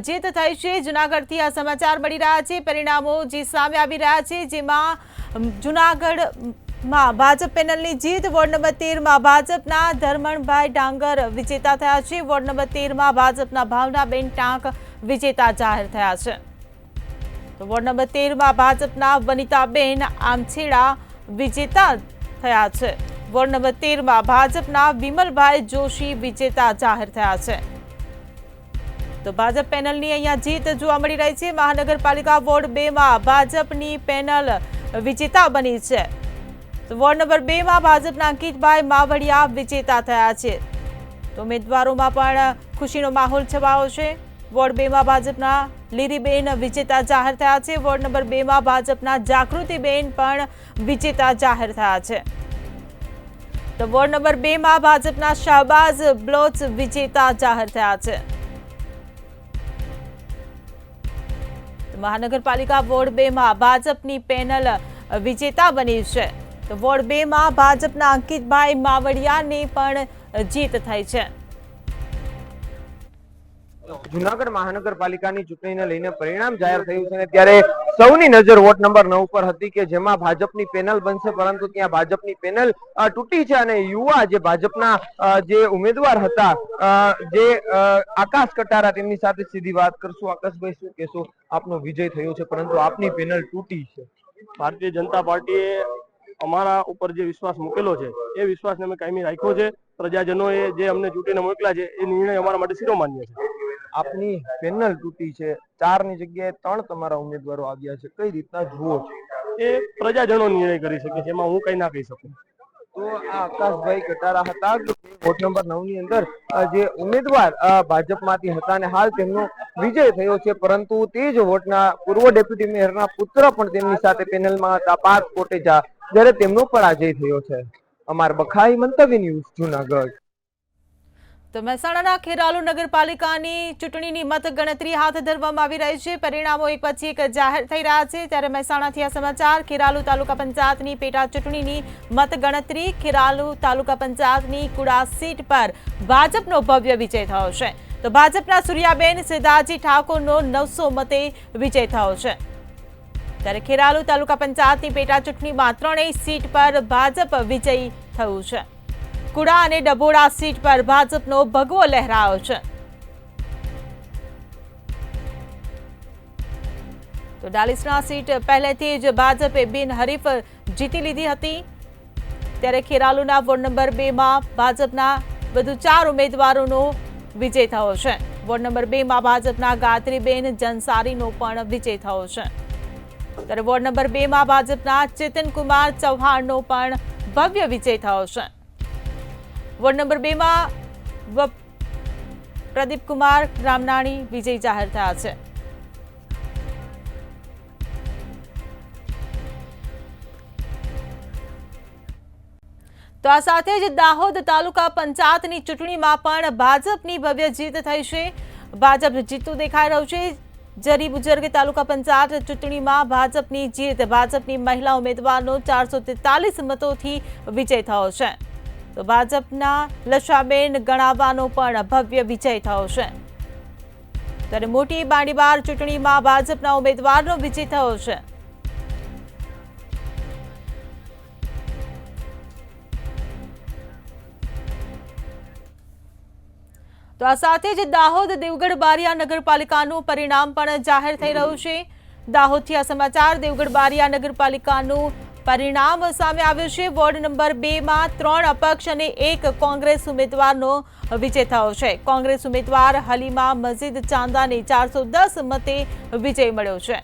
જીત થઈ છે. જૂનાગઢથી આ સમાચાર મળી રહ્યા છે. પરિણામો જે સામે આવી રહ્યા છે, જેમાં જૂનાગઢમાં ભાજપ પેનલની જીત. વોર્ડ નંબર 13માં ભાજપના ધર્મણભાઈ ડાંગર વિજેતા થયા છે. વોર્ડ નંબર 13માં ભાજપના ભાવનાબેન ટાંક વિજેતા જાહેર થયા છે. તો વોર્ડ નંબર 13માં ભાજપના વનિતાબેન આમછેડા વિજેતા થયા છે. વોર્ડ નંબર 13માં ભાજપના વિમલભાઈ જોશી વિજેતા જાહેર થયા છે. તો ભાજપ પેનલની અહીંયા જીત જોવા મળી રહી છે. મહાનગરપાલિકા વોર્ડ 2માં ભાજપની પેનલ વિજેતા બની છે. તો વોર્ડ નંબર 2માં ભાજપના અંકિતભાઈ માવડિયા વિજેતા થયા છે. તો ઉમેદવારોમાં પણ ખુશીનો માહોલ છવાયો છે. વોર્ડ 2માં ભાજપના લીરીબેન વિજેતા જાહેર થયા છે. વોર્ડ નંબર 2માં ભાજપના જાગૃતિબેન પણ વિજેતા જાહેર થયા છે. તો વોર્ડ નંબર 2માં ભાજપના શાહબાઝ બ્લોચ વિજેતા જાહેર થયા છે. મહાનગરપાલિકા વોર્ડ 2માં ભાજપની પેનલ વિજેતા બની છે. તો વોર્ડ 2માં ભાજપના અંકિતભાઈ માવડિયાની પણ જીત થઈ છે. જૂનાગઢ મહાનગરપાલિકાની ચૂંટણીને લઈને પરિણામ જાહેર થયું છે, ત્યારે સૌની નજર વોર્ડ નંબર 9 પર હતી કે જેમાં ભાજપની પેનલ બનશે, પરંતુ ત્યાં ભાજપની પેનલ તૂટી છે અને યુવા જે ભાજપના જે ઉમેદવાર હતા જે આકાશ કટારા, તેમની સાથે સીધી વાત કરશું. આકાશભાઈ, શું કહેશો? આપનો વિજય થયો છે, પરંતુ આપની પેનલ તૂટી છે. ભારતીય જનતા પાર્ટીએ અમારા ઉપર જે વિશ્વાસ મૂકેલો છે એ વિશ્વાસને અમે કાયમી રાખ્યો છે. પ્રજાજનોએ જે અમને ચૂંટીને મોકલ્યા છે એ નિર્ણય અમારા માટે શિરોમાન્ય છે. આપની પેનલ તૂટી છે, 4ની જગ્યાએ 3 તમારા ઉમેદવારો આવ્યા છે, કઈ રીતના જુઓ છો? એ પ્રજાજનો નિર્ણય કરી શકે છે, એમાં હું કઈ ના કહી શકું. તો આ આકાશભાઈ કટારા હતા, વોર્ડ નંબર 9 ની અંદર જે ઉમેદવાર ભાજપમાંથી હતા અને હાલ તેમનો વિજય થયો છે, પરંતુ તે જ વોર્ડના પૂર્વ ડેપ્યુટી મેયરના પુત્ર પણ તેમની સાથે પેનલમાં હતા, પાર્થ કોટેચા, જ્યારે તેમનો પરાજય થયો છે. અમાર બખાઈ, મંતવ્ય ન્યૂઝ, જૂનાગઢ. તો મહેસાણાના ખેરાલુ નગરપાલિકાની ચૂંટણીની મતગણતરી હાથ ધરવામાં આવી રહી છે. પરિણામો એક પછી એક જાહેર થઈ રહ્યા છે, ત્યારે મહેસાણાથી આ સમાચાર. ખેરાલુ તાલુકા પંચાયતની પેટા ચૂંટણીની મતગણતરી. ખેરાલુ તાલુકા પંચાયતની કુડા સીટ પર ભાજપનો ભવ્ય વિજય થયો છે. તો ભાજપના સૂર્યાબેન સિદ્ધાજી ઠાકોરનો 900 મતે વિજય થયો છે. ત્યારે ખેરાલુ તાલુકા પંચાયતની પેટા ચૂંટણીમાં 3 સીટ પર ભાજપ વિજયી થયું છે. કુડા અને ડભોડા સીટ પર ભાજપનો ભગવો લહેરાયો છે. તો ડાલીસના સીટ પહેલેથી જ ભાજપે બિનહરીફ જીતી લીધી હતી, ત્યારે ખેરાલુના વોર્ડ નંબર 2માં ભાજપના વધુ 4 ઉમેદવારોનો વિજય થયો છે. વોર્ડ નંબર 2માં ભાજપના ગાયત્રીબેન જનસારીનો પણ વિજય થયો છે. ત્યારે વોર્ડ નંબર 2માં ભાજપના ચેતનકુમાર ચૌહાણનો પણ ભવ્ય વિજય થયો છે. વોર્ડ નંબર 2માં પ્રદીપકુમાર રામનાણી વિજય જાહેર થયા છે. તો આ સાથે જ દાહોદ તાલુકા પંચાયતની ચૂંટણીમાં પણ ભાજપની ભવ્ય જીત થઈ છે. ભાજપ જીતતું દેખાઈ રહ્યું છે. જરી બુજુર્ગ તાલુકા પંચાયત ચૂંટણીમાં ભાજપની જીત, ભાજપની મહિલા ઉમેદવારનો 443 મતોથી વિજય થયો છે. તો ભાજપના લશાબેન ગણાવાનો પણ ભવ્ય વિજય થયો છે. ત્યારે મોટી બાંડીબાર ચૂંટણીમાં ભાજપના ઉમેદવારનો વિજય થયો છે. તો આ સાથે જ દાહોદ દેવગઢ બારિયા નગરપાલિકાનું પરિણામ પણ જાહેર થઈ રહ્યું છે. દાહોદથી આ સમાચાર. દેવગઢ બારિયા નગરપાલિકાનું પરિણામ સામે આવ્યું છે. વોર્ડ નંબર 2 માં 3 અપક્ષ અને 1 કોંગ્રેસ ઉમેદવારનો વિજય થયો છે. કોંગ્રેસ ઉમેદવાર હલીમા મજીદ ચાંદાને 410 મતે વિજય મળ્યો છે.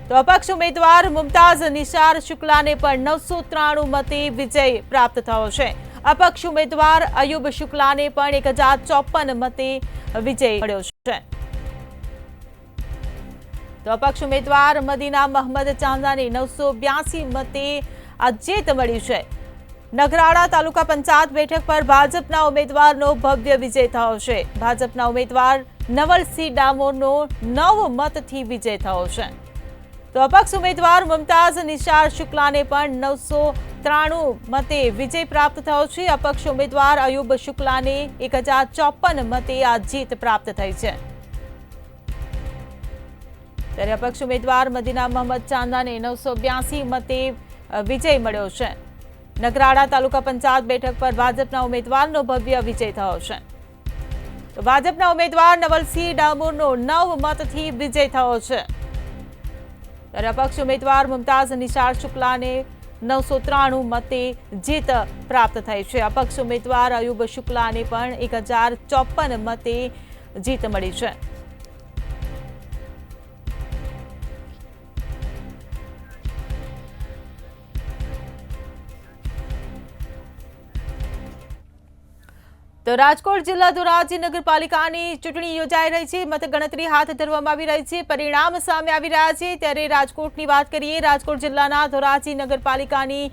તો અપક્ષ ઉમેદવાર મુમતાઝ નિશાર શુક્લાને પણ 993 મતે વિજય પ્રાપ્ત થયો છે. અપક્ષ ઉમેદવાર અયુબ શુક્લાને પણ 1054 મતે વિજય મળ્યો છે. તો અપક્ષ ઉમેદવાર મદીના મહમદ ચાંદાને 982 મતે આ જીત મળી છે. નગરાળા તાલુકા પંચાયત બેઠક પર ભાજપના ઉમેદવારનો ભવ્ય વિજય થયો છે. ભાજપના ઉમેદવાર નવલસિંહ ડામોરનો 9 મતથી વિજય થયો છે. તો અપક્ષ ઉમેદવાર મુમતાઝ નિશાર શુક્લાને પણ 993 મતે વિજય પ્રાપ્ત થયો છે. અપક્ષ ઉમેદવાર અયુબ શુક્લાને 1054 મતે આ જીત પ્રાપ્ત થઈ છે. ત્યારે અપક્ષ ઉમેદવાર મદીના મહમદ ચાંદાને 982 મતે વિજય મળ્યો છે. નગરાળા તાલુકા પંચાયત બેઠક પર ભાજપના ઉમેદવારનો ભવ્ય વિજય થયો છે. તો ભાજપના ઉમેદવાર નવલસિંહ ડામોરનો 9 મતથી વિજય થયો છે. ત્યારે અપક્ષ ઉમેદવાર મુમતાઝ નિશાર શુક્લાને 993 મતે જીત પ્રાપ્ત થઈ છે. અપક્ષ ઉમેદવાર અયુબ શુક્લાને પણ 1054 મતે જીત મળી છે. તો રાજકોટ જિલ્લા ધોરાજી નગરપાલિકાની ચૂંટણી યોજાઈ રહી છે. મતગણતરી હાથ ધરવામાં આવી રહી છે. પરિણામ સામે આવી રહ્યા છે. ત્યારે રાજકોટની વાત કરીએ. રાજકોટ જિલ્લાના ધોરાજી નગરપાલિકાની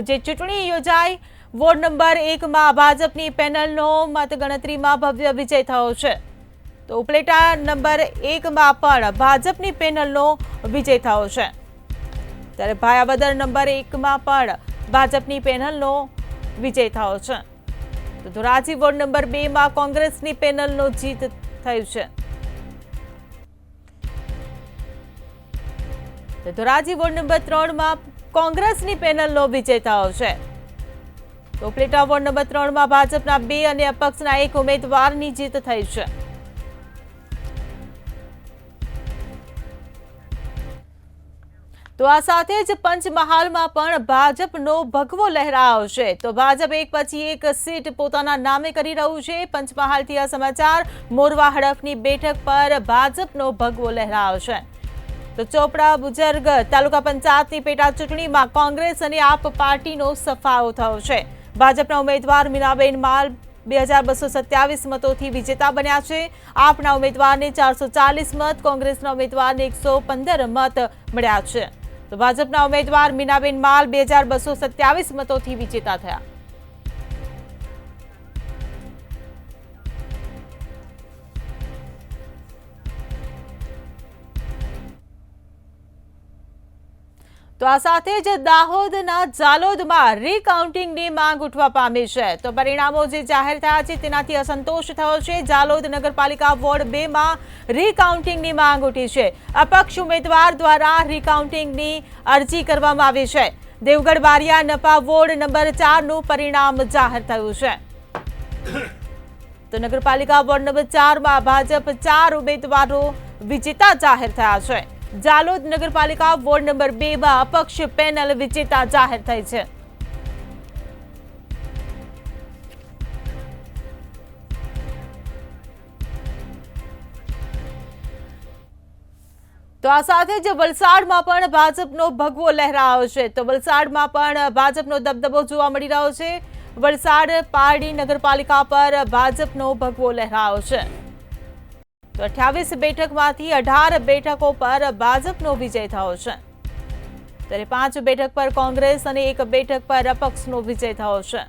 જે ચૂંટણી યોજાઈ, વોર્ડ નંબર 1 માં ભાજપની પેનલનો મતગણતરીમાં ભવ્ય વિજય થયો છે. તો ઉપલેટા નંબર 1 માં પણ ભાજપની પેનલનો વિજય થયો છે. ત્યારે ભાયાવદર નંબર 1 માં પણ ભાજપની પેનલનો વિજય થયો છે. તો ધોરાજી વોર્ડ નંબર 2 માં કોંગ્રેસની પેનલનો જીત થયું છે. તો ધોરાજી વોર્ડ નંબર 3 માં કોંગ્રેસની પેનલનો વિજય થયો છે. તો ઉપલેટા વોર્ડ નંબર 3 માં ભાજપના 2 અને અપક્ષના 1 ઉમેદવારની જીત થઈ છે. તો આ સાથે જ પંચમહાલમાં પણ ભાજપનો ભગવો લહેરાયો છે. તો ભાજપ એક પછી એક સીટ પોતાના નામે કરી રહ્યું છે. પંચમહાલથી આ સમાચાર. મોરવા હડફની બેઠક પર ભાજપનો ભગવો લહેરાયો છે. તો ચોપડા બુજુર્ગ તાલુકા પંચાયતની પેટા ચૂંટણીમાં કોંગ્રેસ અને આપ પાર્ટીનો સફાયો થયો છે. ભાજપના ઉમેદવાર મીનાબેન માલ 2227 મતોથી વિજેતા બન્યા છે. આપના ઉમેદવારને 440 મત, કોંગ્રેસના ઉમેદવારને 115 મત મળ્યા છે. તો ભાજપના ઉમેદવાર મીનાબેન માલ 2227 મતોથી વિજેતા થયા. તો આ સાથે જ દાહોદના જાલોદમાં રીકાઉન્ટિંગની માંગ ઉઠવા પામી છે. તો પરિણામો જે જાહેર થયા છે તેનાથી અસંતોષ થયો છે. જાલોદ નગરપાલિકા વોર્ડ 2 માં રીકાઉન્ટિંગની માંગ ઉઠી છે. અપક્ષ ઉમેદવાર દ્વારા રીકાઉન્ટિંગની અરજી કરવામાં આવી છે. દેવગઢ બારિયા નપા વોર્ડ નંબર 4 નું પરિણામ જાહેર થયું છે. તો નગરપાલિકા વોર્ડ નંબર 4 માં ભાજપ 4 ઉમેદવારો વિજેતા જાહેર થયા છે. જાલોદ નગરપાલિકા વોર્ડ નંબર 2 માં અપક્ષ પેનલ વિજેતા જાહેર થઈ છે. તો આ સાથે જ વલસાડમાં પણ ભાજપનો ભગવો લહેરાયો છે. તો વલસાડમાં પણ ભાજપનો દબદબો જોવા મળી રહ્યો છે. વલસાડ પારડી નગરપાલિકા પર ભાજપનો ભગવો લહેરાયો છે. તો 28 બેઠકમાંથી 18 બેઠકો પર ભાજપનો વિજય થયો છે. ત્યારે 5 બેઠક પર કોંગ્રેસ અને 1 બેઠક પર અપક્ષનો વિજય થયો છે.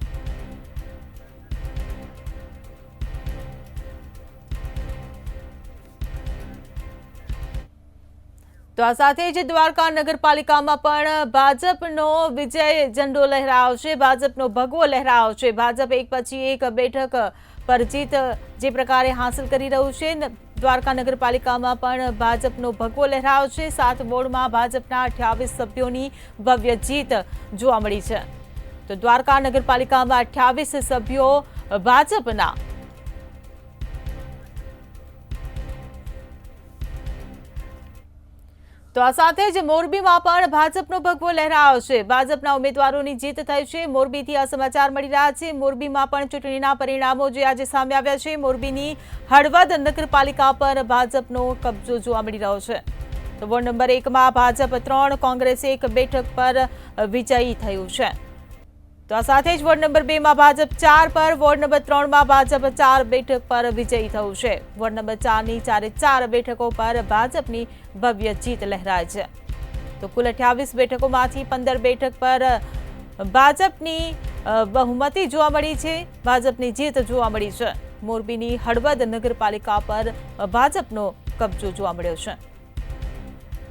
તો આ સાથે જ દ્વારકા નગરપાલિકામાં પણ ભાજપનો વિજય ઝંડો લહેરાયો છે, ભાજપનો ભગવો લહેરાયો છે. ભાજપ એક પછી એક બેઠક પર જીત જે પ્રકારે હાંસલ કરી રહ્યું છે. દ્વારકા નગરપાલિકામાં પણ ભાજપનો ભગવો લહેરાયો છે. 7 વોર્ડમાં ભાજપના 28 સભ્યોની ભવ્ય જીત જોવા મળી છે. તો દ્વારકા નગરપાલિકામાં 28 સભ્યો ભાજપના. તો આ સાથે જ મોરબીમાં પણ ભાજપનો ભગવો લહેરાયો છે. ભાજપના ઉમેદવારોની જીત થઈ છે. મોરબીથી આ સમાચાર મળી રહ્યા છે. મોરબીમાં પણ ચૂંટણીના પરિણામો જે આજે સામે આવ્યા છે. મોરબીની હળવદ નગરપાલિકા પર ભાજપનો કબજો જોવા મળી રહ્યો છે. તો વોર્ડ નંબર 1માં ભાજપ 3, કોંગ્રેસ 1 બેઠક પર વિજયી થયું છે. તો આ સાથે જ વોર્ડ નંબર 2માં ભાજપ 4 પર, વોર્ડ નંબર 3માં ભાજપ 4 બેઠક પર વિજયી થયું છે. વોર્ડ નંબર 4ની 4 બેઠકો પર ભાજપની ભવ્ય જીત લહેરાય છે. તો કુલ 28 બેઠકોમાંથી 15 બેઠક પર ભાજપની બહુમતી જોવા મળી છે, ભાજપની જીત જોવા મળી છે. મોરબીની હળવદ નગરપાલિકા પર ભાજપનો કબજો જોવા મળ્યો છે.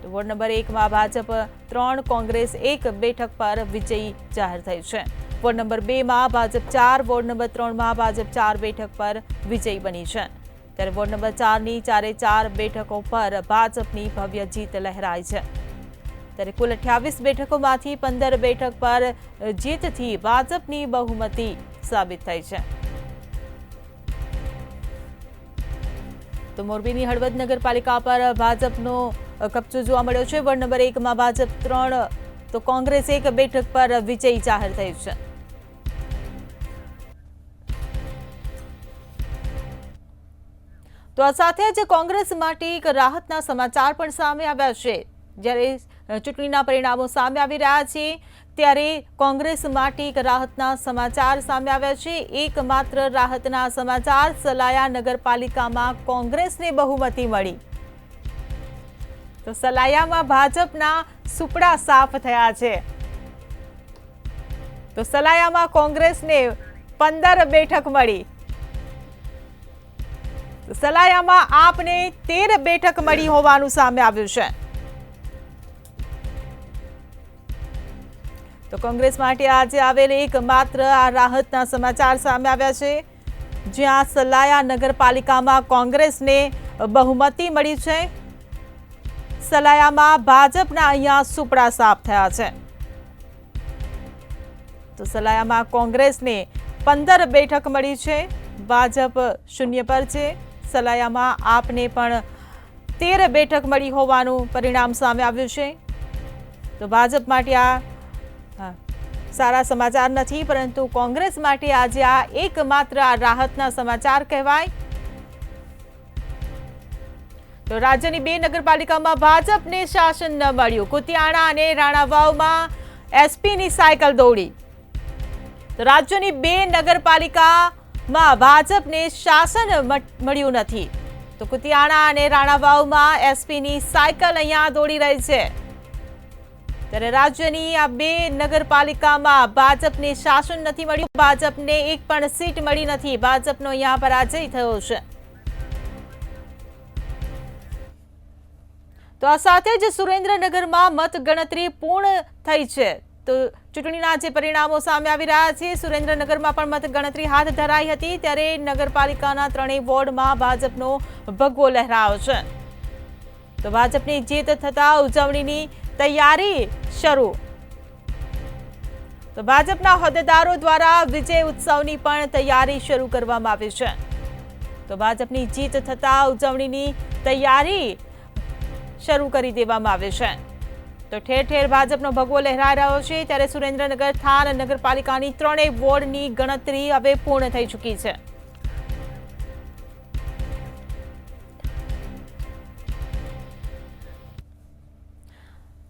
તો વોર્ડ નંબર 1માં ભાજપ 3, કોંગ્રેસ 1 બેઠક પર વિજયી જાહેર થઈ છે. વોર્ડ નંબર 2માં ભાજપ 4, વોર્ડ નંબર 3માં ભાજપ 4 બેઠક પર વિજયી બની છે. ત્યારે વોર્ડ નંબર 4ની 4 બેઠકો પર ભાજપની ભવ્ય જીત લહેરાઈ છે. ત્યારે કુલ 28 બેઠકોમાંથી 15 બેઠક પર જીતથી ભાજપની બહુમતી સાબિત થઈ છે. તો મોરબીની હળવદ નગરપાલિકા પર ભાજપનો કબજો જોવા મળ્યો છે. વોર્ડ નંબર 1માં ભાજપ 3, તો કોંગ્રેસ 1 બેઠક પર વિજયી જાહેર થયું છે. તો આ સાથે જ કોંગ્રેસ માટે એક રાહતના સમાચાર પણ સામે આવ્યા છે. જ્યારે ચૂંટણીના પરિણામો સામે આવી રહ્યા છે ત્યારે કોંગ્રેસ માટે એક રાહતના સમાચાર સામે આવ્યા છે. એકમાત્ર રાહતના સમાચાર, સલાયા નગરપાલિકામાં કોંગ્રેસને બહુમતી મળી. તો સલાયામાં ભાજપના સુપડા સાફ થયા છે. તો સલાયામાં કોંગ્રેસને 15 બેઠક મળી. સલાયામાં આપને 13 બેઠક મળી હોવાનું સામે આવ્યું છે. તો કોંગ્રેસ માટે આજે આવેલ એકમાત્ર આ રાહતના સમાચાર સામે આવ્યા છે, જ્યાં સલાયા નગરપાલિકામાં કોંગ્રેસને બહુમતી મળી છે. સલાયામાં ભાજપના અહીંયા સુપડા સાફ થયા છે. તો સલાયામાં કોંગ્રેસને 15 બેઠક મળી છે, ભાજપ 0 પર છે. સલાયામાં આપને પણ 13 બેઠક મળી હોવાનું પરિણામ સામે આવ્યું છે. તો ભાજપ માટે આ સારા સમાચાર નથી, પરંતુ કોંગ્રેસ માટે આજે આ એકમાત્ર આ રાહતના સમાચાર કહેવાય. તો રાજ્યની 2 નગરપાલિકામાં ભાજપને શાસન ન મળ્યું. કુતિયાણા અને રાણાવાવમાં એસપીની સાયકલ દોડી. તો રાજ્યની 2 નગરપાલિકામાં ભાજપને શાસન મળ્યું નથી. તો કુતિયાણા અને રાણાવાવમાં એસપીની સાયકલ અહીંયા દોડી રહી છે. ત્યારે રાજ્યની આ 2 નગરપાલિકામાં ભાજપને શાસન નથી મળ્યું. ભાજપને એક પણ સીટ મળી નથી. ભાજપનો અહીંયા પરાજય થયો છે. તો આ સાથે જ સુરેન્દ્રનગરમાં મતગણતરી પૂર્ણ થઈ છે. તો ચૂંટણીના જે પરિણામો સામે આવી રહ્યા છે, સુરેન્દ્રનગરમાં પણ મતગણતરી હાથ ધરાઈ હતી. ત્યારે નગરપાલિકાના 3 વોર્ડમાં ભાજપનો ભગવો લહેરાયો છે. તો ભાજપની જીત થતા ઉજવણીની તૈયારી શરૂ. તો ભાજપના હોદ્દેદારો દ્વારા વિજય ઉત્સવની પણ તૈયારી શરૂ કરવામાં આવી છે. તો ભાજપની જીત થતા ઉજવણીની તૈયારી શરૂ કરી દેવામાં આવી છે. તો ઠેર ઠેર ભાજપનો ભગવો લહેરાઈ રહ્યો છે. ત્યારે સુરેન્દ્રનગર થાન નગરપાલિકાની 3 વોર્ડની ગણતરી હવે પૂર્ણ થઈ ચૂકી છે.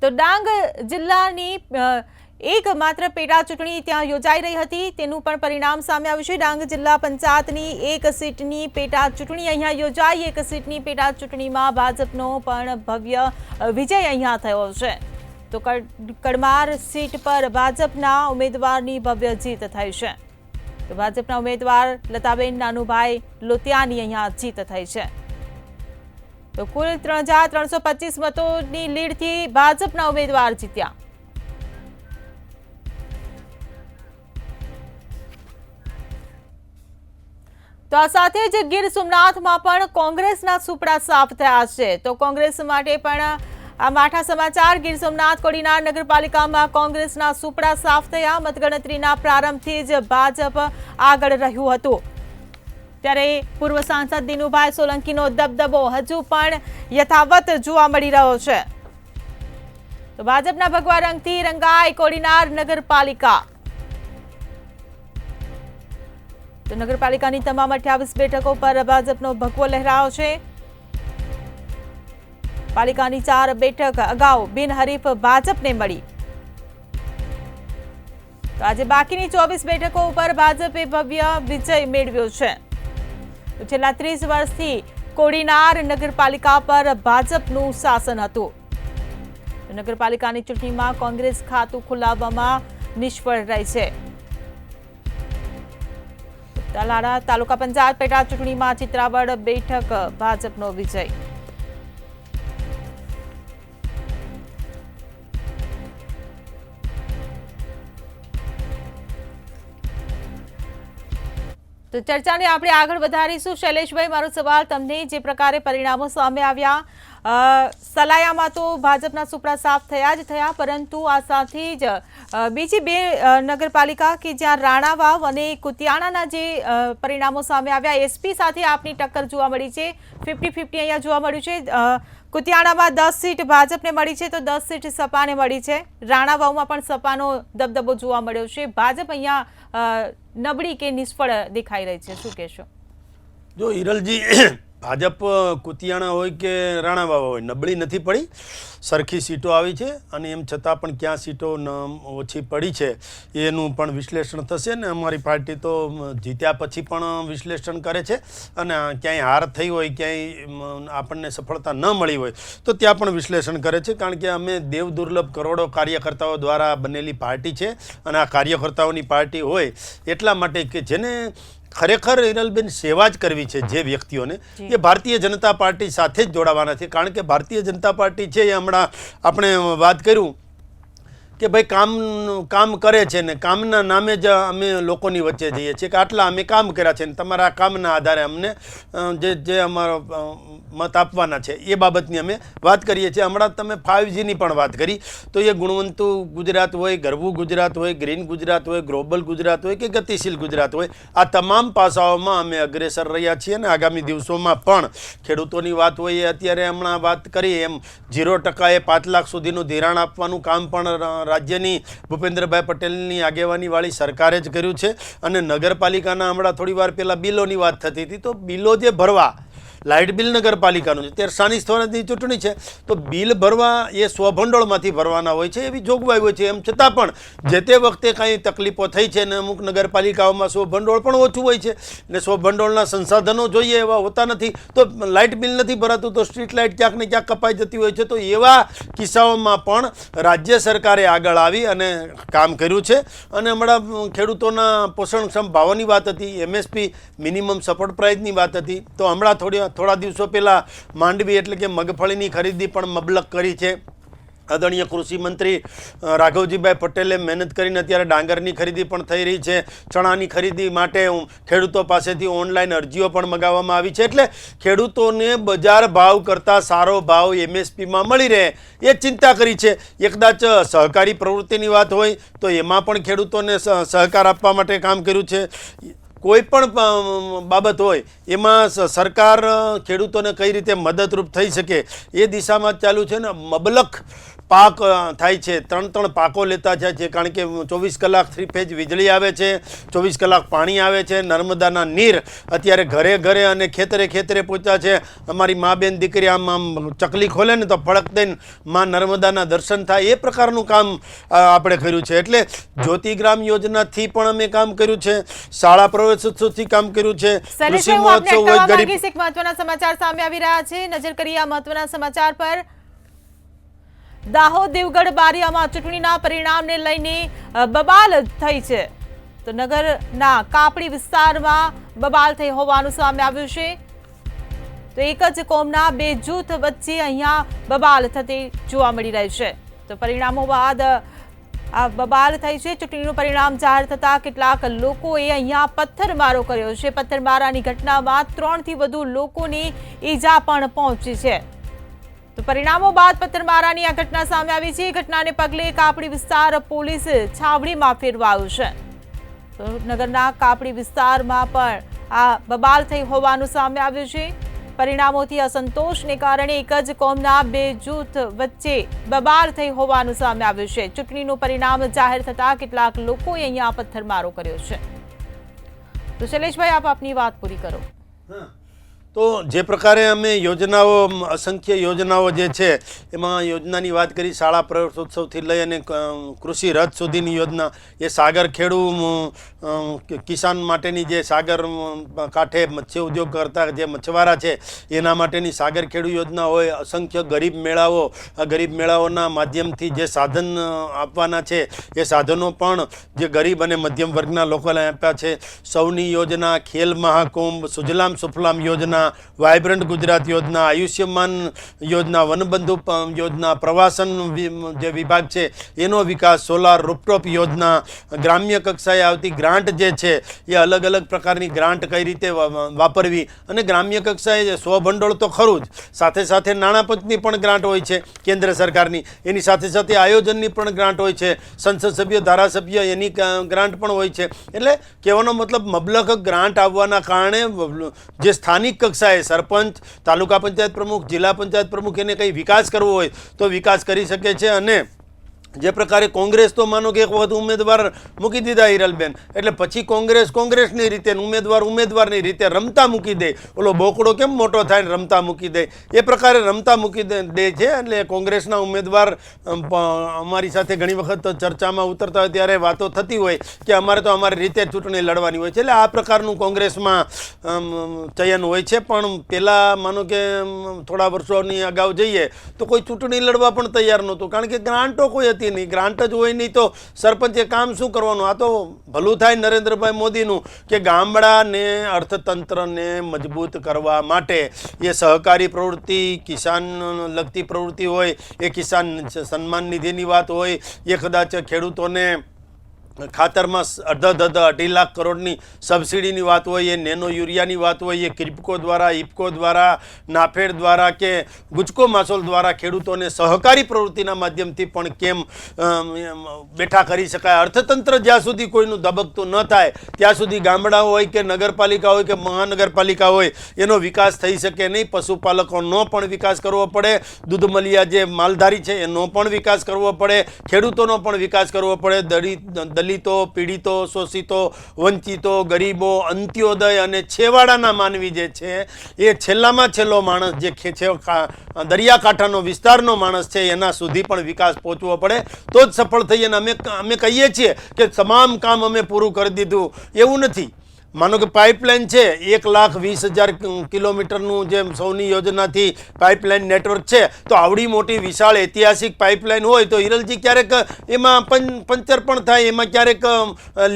તો ડાંગ જિલ્લાની એકમાત્ર પેટા ચૂંટણી ત્યાં યોજાઈ રહી હતી, તેનું પણ પરિણામ સામે આવ્યું છે. ડાંગ જિલ્લા પંચાયતની 1 સીટની પેટા ચૂંટણી અહીંયા યોજાઈ. 1 સીટની પેટા ચૂંટણીમાં ભાજપનો પણ ભવ્ય વિજય અહીંયા થયો છે. તો કડમાર સીટ પર ભાજપના ઉમેદવારની ભવ્ય જીત થઈ છે. તો ભાજપના ઉમેદવાર લતાબેન નાનુભાઈ લોતિયાની અહીંયા જીત થઈ છે. તો કુલ 3,325 મતોની લીડથી ભાજપના ઉમેદવાર જીત્યા. તો આ સાથે જ ગીર સોમનાથમાં પણ કોંગ્રેસના સુપડા સાફ થયા છે. તો કોંગ્રેસ માટે પણ આ માઠા સમાચાર. ગીર સોમનાથ કોડીનાર નગરપાલિકામાં કોંગ્રેસના સુપડા સાફ થયા. મતગણતરીના પ્રારંભથી જ ભાજપ આગળ રહ્યું હતું. ત્યારે પૂર્વ સાંસદ દિનુભાઈ સોલંકીનો દબદબો હજુ પણ યથાવત જોવા મળી રહ્યો છે. તો ભાજપના ભગવા રંગથી રંગાઈ કોડીનાર નગરપાલિકા. તો નગરપાલિકાની તમામ 28 બેઠકો પર ભાજપનો ભગવો લહેરાયો છે. પાલિકાની 4 બેઠક અગાઉ બિનહરીફ ભાજપને મળી. તો આજે બાકીની 24 બેઠકો ઉપર ભાજપે ભવ્ય વિજય મેળવ્યો છે. તો છેલ્લા 30 વર્ષથી કોડીનાર નગરપાલિકા પર ભાજપનું શાસન હતું. નગરપાલિકાની ચૂંટણીમાં કોંગ્રેસ ખાતું ખોલાવવામાં નિષ્ફળ રહી છે. તાલાળા તાલુકા પંચાયત પેટા ચૂંટણીમાં ચિત્રાવડ બેઠક ભાજપનો વિજય. તો ચર્ચાને આપણે આગળ વધારીશું. શૈલેષભાઈ, મારો સવાલ તમને, જે પ્રકારે પરિણામો સામે આવ્યા, સલાયામાં તો ભાજપના સુપડા સાફ થયા જ થયા, પરંતુ આ સાથે જ બીજી 2 નગરપાલિકા કે જ્યાં રાણાવાવ અને કુતિયાણાના જે પરિણામો સામે આવ્યા, એસપી સાથે આપની ટક્કર જોવા મળી છે. 50-50 અહીંયા જોવા મળ્યું છે. કુતિયાણામાં 10 સીટ ભાજપને મળી છે, તો 10 સીટ સપાને મળી છે. રાણાવાવમાં પણ સપાનો દબદબો જોવા મળ્યો છે. ભાજપ અહીંયા નબળી કે નિષ્ફળ દેખાઈ રહી છે, શું કહેશો? જો હિરલજી, ભાજપ કુતિયાણા હોય કે રાણાવાવ હોય, નબળી નથી પડી. સરખી સીટો આવી છે અને એમ છતાં પણ ક્યાં સીટો ઓછી પડી છે એનું પણ વિશ્લેષણ થશે. ને અમારી પાર્ટી તો જીત્યા પછી પણ વિશ્લેષણ કરે છે, અને ક્યાંય હાર થઈ હોય, ક્યાંય આપણને સફળતા ન મળી હોય તો ત્યાં પણ વિશ્લેષણ કરે છે. કારણ કે અમે દેવ દુર્લભ કરોડો કાર્યકર્તાઓ દ્વારા બનેલી પાર્ટી છે, અને આ કાર્યકર્તાઓની પાર્ટી હોય એટલા માટે કે જેને ખરેખર હિરલબેન સેવા જ કરવી છે, જે વ્યક્તિઓને, એ ભારતીય જનતા પાર્ટી સાથે જ જોડાવાના છે. કારણ કે ભારતીય જનતા પાર્ટી છે એ હમણાં આપણે વાત કર્યું કે ભાઈ કામ કરે છે ને કામના નામે જ અમે લોકોની વચ્ચે જઈએ છીએ કે આટલા અમે કામ કર્યા છે ને તમારા કામના આધારે અમને જે અમારો મત આપવાના છે એ બાબતની અમે વાત કરીએ છીએ. હમણાં તમે 5Gની પણ વાત કરી, તો એ ગુણવંતુ ગુજરાત હોય, ગરવું ગુજરાત હોય, ગ્રીન ગુજરાત હોય, ગ્લોબલ ગુજરાત હોય કે ગતિશીલ ગુજરાત હોય, આ તમામ પાસાઓમાં અમે અગ્રેસર રહ્યા છીએ. અને આગામી દિવસોમાં પણ ખેડૂતોની વાત હોય, અત્યારે હમણાં વાત કરી એમ 0% 5 લાખ સુધીનું ધિરાણ આપવાનું કામ પણ રાજ્યની ભૂપેન્દ્રભાઈ પટેલની આગેવાનીવાળી સરકારે જ કર્યું છે. અને નગરપાલિકાના હમણાં થોડી વાર પહેલાં બિલોની વાત થતી હતી, તો બિલો જે ભરવા, લાઇટ બિલ નગરપાલિકાનું છે, ત્યારે સ્થાનિક સ્વરાજની ચૂંટણી છે, તો બિલ ભરવા એ સ્વભંડોળમાંથી ભરવાના હોય છે, એવી જોગવાઈ હોય છે. એમ છતાં પણ જે તે વખતે કાંઈ તકલીફો થઈ છે ને અમુક નગરપાલિકાઓમાં સ્વભંડોળ પણ ઓછું હોય છે ને સ્વભંડોળના સંસાધનો જોઈએ એવા હોતા નથી, તો લાઇટ બિલ નથી ભરાતું, તો સ્ટ્રીટ લાઇટ ક્યાંક ને ક્યાંક કપાઈ જતી હોય છે. તો એવા કિસ્સાઓમાં પણ રાજ્ય સરકારે આગળ આવી અને કામ કર્યું છે. અને હમણાં ખેડૂતોના પોષણક્ષમ ભાવોની વાત હતી, MSP મિનિમમ સપોર્ટ પ્રાઇસની વાત હતી, તો હમણાં થોડા દિવસો પહેલાં માંડવી એટલે કે મગફળીની ખરીદી પણ મબલક કરી છે. આદરણીય કૃષિ મંત્રી રાઘવજીભાઈ પટેલે મહેનત કરીને અત્યારે ડાંગરની ખરીદી પણ થઈ રહી છે. ચણાની ખરીદી માટે ખેડૂતો પાસેથી ઓનલાઈન અરજીઓ પણ મગાવવામાં આવી છે. એટલે ખેડૂતોને બજાર ભાવ કરતાં સારો ભાવ MSPમાં મળી રહે એ ચિંતા કરી છે. એ કદાચ સહકારી પ્રવૃત્તિની વાત હોય તો એમાં પણ ખેડૂતોને સહકાર આપવા માટે કામ કર્યું છે. કોઈ પણ બાબત હોય એમાં સરકાર ખેડૂતોને કઈ રીતે મદદરૂપ થઈ શકે એ દિશામાં ચાલુ છે ને. મબલક પાક થાય છે, 3 પાકો લેતા જાય છે, કારણ કે 24 કલાક 3 ફેઝ વીજળી આવે છે, 24 કલાક પાણી આવે છે. નર્મદાના નીર અત્યારે ઘરે ઘરે અને ખેતરે પહોંચ્યા છે. અમારી મા બેન દીકરી આમ ચકલી ખોલે ને તો ફળક દઈને મા નર્મદાના દર્શન થાય, એ પ્રકારનું કામ આપણે કર્યું છે. એટલે જ્યોતિગ્રામ યોજનાથી પણ અમે કામ કર્યું છે, શાળા પ્રવેશોત્સવથી કામ કર્યું છે, કૃષિ મહોત્સવ હોય, ગરીબ. મહત્વના સમાચાર સામે આવી રહ્યા છે, નજર કરીએ આ મહત્વના સમાચાર પર. દાહોદ, દેવગઢ, બારિયામાં ચૂંટણીના પરિણામને લઈને બબાલ થઈ છે. તો નગરના કાપડી વિસ્તારમાં બબાલ થઈ હોવાનું સામે આવ્યું છે. તો એક જ કોમના બે જૂથ વચ્ચે અહીંયા બબાલ થતી જોવા મળી રહી છે. તો પરિણામો બાદ આ બબાલ થઈ છે. ચૂંટણીનું પરિણામ જાહેર થતા કેટલાક લોકોએ અહીંયા પથ્થરમારો કર્યો છે. પથ્થરમારાની ઘટનામાં 3 થી વધુ લોકોની ઈજા પણ પહોંચી છે. તો પરિણામો બાદ પથ્થરમારાની આ ઘટના સામે આવી છે. ઘટનાને પગલે કાપડી વિસ્તાર પોલીસ છાવણીમાં ફેરવાયું છે. તો નગરના કાપડી વિસ્તારમાં પણ આ બબાલ થઈ હોવાનું સામે આવ્યું છે. પરિણામોથી અસંતોષને કારણે એક જ કોમના બે જૂથ વચ્ચે બબાલ થઈ હોવાનું સામે આવ્યું છે. ચૂંટણીનું પરિણામ જાહેર થતા કેટલાક લોકોએ અહીંયા પથ્થરમારો કર્યો છે. તો શૈલેષભાઈ, આપ આપની વાત પૂરી કરો. તો જે પ્રકારે અમે યોજનાઓ, અસંખ્ય યોજનાઓ જે છે એમાં યોજનાની વાત કરી, શાળા પ્રવેશોત્સવથી લઈ અને કૃષિ રથ સુધીની યોજના, એ સાગર ખેડુ કિસાન માટેની જે સાગર કાંઠે મત્સ્ય ઉદ્યોગ કરતા જે મછવારા છે એના માટેની સાગર ખેડુ યોજના હોય, અસંખ્ય ગરીબ મેળાઓ, આ ગરીબ મેળાઓના માધ્યમથી જે સાધન આપવાના છે એ સાધનો પણ જે ગરીબ અને મધ્યમ વર્ગના લોકોને આપ્યા છે. સૌની યોજના, ખેલ મહાકુંભ, સુજલામ સુફલામ યોજના, વાઇબ્રન્ટ ગુજરાત યોજના, આયુષ્યમાન યોજના, વનબંધુ યોજના, પ્રવાસન જે વિભાગ છે એનો વિકાસ, સોલાર રૂફટોપ યોજના, ગ્રામ્ય કક્ષાએ આવતી ગ્રાન્ટ જે છે એ અલગ અલગ પ્રકારની ગ્રાન્ટ કઈ રીતે વાપરવી, અને ગ્રામ્ય કક્ષાએ સ્વભંડોળ તો ખરું જ, સાથે સાથે નાણાં પંચની પણ ગ્રાન્ટ હોય છે કેન્દ્ર સરકારની, એની સાથે સાથે આયોજનની પણ ગ્રાન્ટ હોય છે, સંસદ સભ્ય, ધારાસભ્ય એની ગ્રાન્ટ પણ હોય છે. એટલે કહેવાનો મતલબ મબલખ ગ્રાન્ટ આવવાના કારણે જે સ્થાનિક કક્ષાએ સરપંચ, તાલુકા પંચાયત પ્રમુખ, જિલ્લા પંચાયત પ્રમુખ એને કંઈ વિકાસ કરવો હોય તો વિકાસ કરી શકે છે. અને જે પ્રકારે કોંગ્રેસ તો માનો કે એક વખત ઉમેદવાર મૂકી દીધા હિરલબેન, એટલે પછી કોંગ્રેસની રીતે, ઉમેદવારની રીતે રમતા મૂકી દે. ઓલો બોકડો કેમ મોટો થાય ને રમતા મૂકી દે, એ પ્રકારે રમતા મૂકી દે છે. એટલે કોંગ્રેસના ઉમેદવાર અમારી સાથે ઘણી વખત ચર્ચામાં ઉતરતા હોય ત્યારે વાતો થતી હોય કે અમારે તો અમારી રીતે ચૂંટણી લડવાની હોય છે. એટલે આ પ્રકારનું કોંગ્રેસમાં ચયન હોય છે. પણ પહેલાં માનો કે થોડા વર્ષોની અગાઉ જઈએ તો કોઈ ચૂંટણી લડવા પણ તૈયાર નહોતું, કારણ કે ગ્રાન્ટો કોઈ હતી નહીં. ગ્રાન્ટ જ હોય નહીં તો સરપંચે કામ શું કરવાનું? આ તો ભલું થાય નરેન્દ્રભાઈ મોદીનું કે ગામડાને, અર્થતંત્રને મજબૂત કરવા માટે એ સહકારી પ્રવૃત્તિ, કિસાન લગતી પ્રવૃત્તિ હોય, એ કિસાન સન્માન નિધિની વાત હોય, એ કદાચ ખેડૂતોને ખાતરમાં 2.5 લાખ કરોડની સબસિડીની વાત હોય, એ નેનો યુરિયાની વાત હોય, એ ક્રિપકો દ્વારા, ઇફકો દ્વારા, નાફેડ દ્વારા કે ગુજકો માસોલ દ્વારા ખેડૂતોને સહકારી પ્રવૃત્તિના માધ્યમથી પણ કેમ બેઠા કરી શકાય. અર્થતંત્ર જ્યાં સુધી કોઈનું ધબકતું ન થાય ત્યાં સુધી ગામડાઓ હોય કે નગરપાલિકા હોય કે મહાનગરપાલિકા હોય એનો વિકાસ થઈ શકે નહીં. પશુપાલકોનો પણ વિકાસ કરવો પડે, દૂધમલિયા જે માલધારી છે એનો પણ વિકાસ કરવો પડે, ખેડૂતોનો પણ વિકાસ કરવો પડે. દલિતો, પીડિતો, શોષિતો, વંચિતો, ગરીબો, અંત્યોદય અને છેવાડાના માનવી જે છે એ છેલ્લામાં છેલ્લો માણસ જે દરિયાકાંઠાનો વિસ્તારનો માણસ છે એના સુધી પણ વિકાસ પહોંચવો પડે તો જ સફળ થઈએ. અને અમે કહીએ છીએ કે તમામ કામ અમે પૂરું કરી દીધું, એવું નથી. માનો કે પાઇપલાઇન છે, 1,20,000 કિલોમીટરનું જે સૌની યોજનાથી પાઇપલાઇન નેટવર્ક છે, તો આવડી મોટી વિશાળ ઐતિહાસિક પાઇપલાઇન હોય તો હિરલજી ક્યારેક એમાં પંચર પણ થાય, એમાં ક્યારેક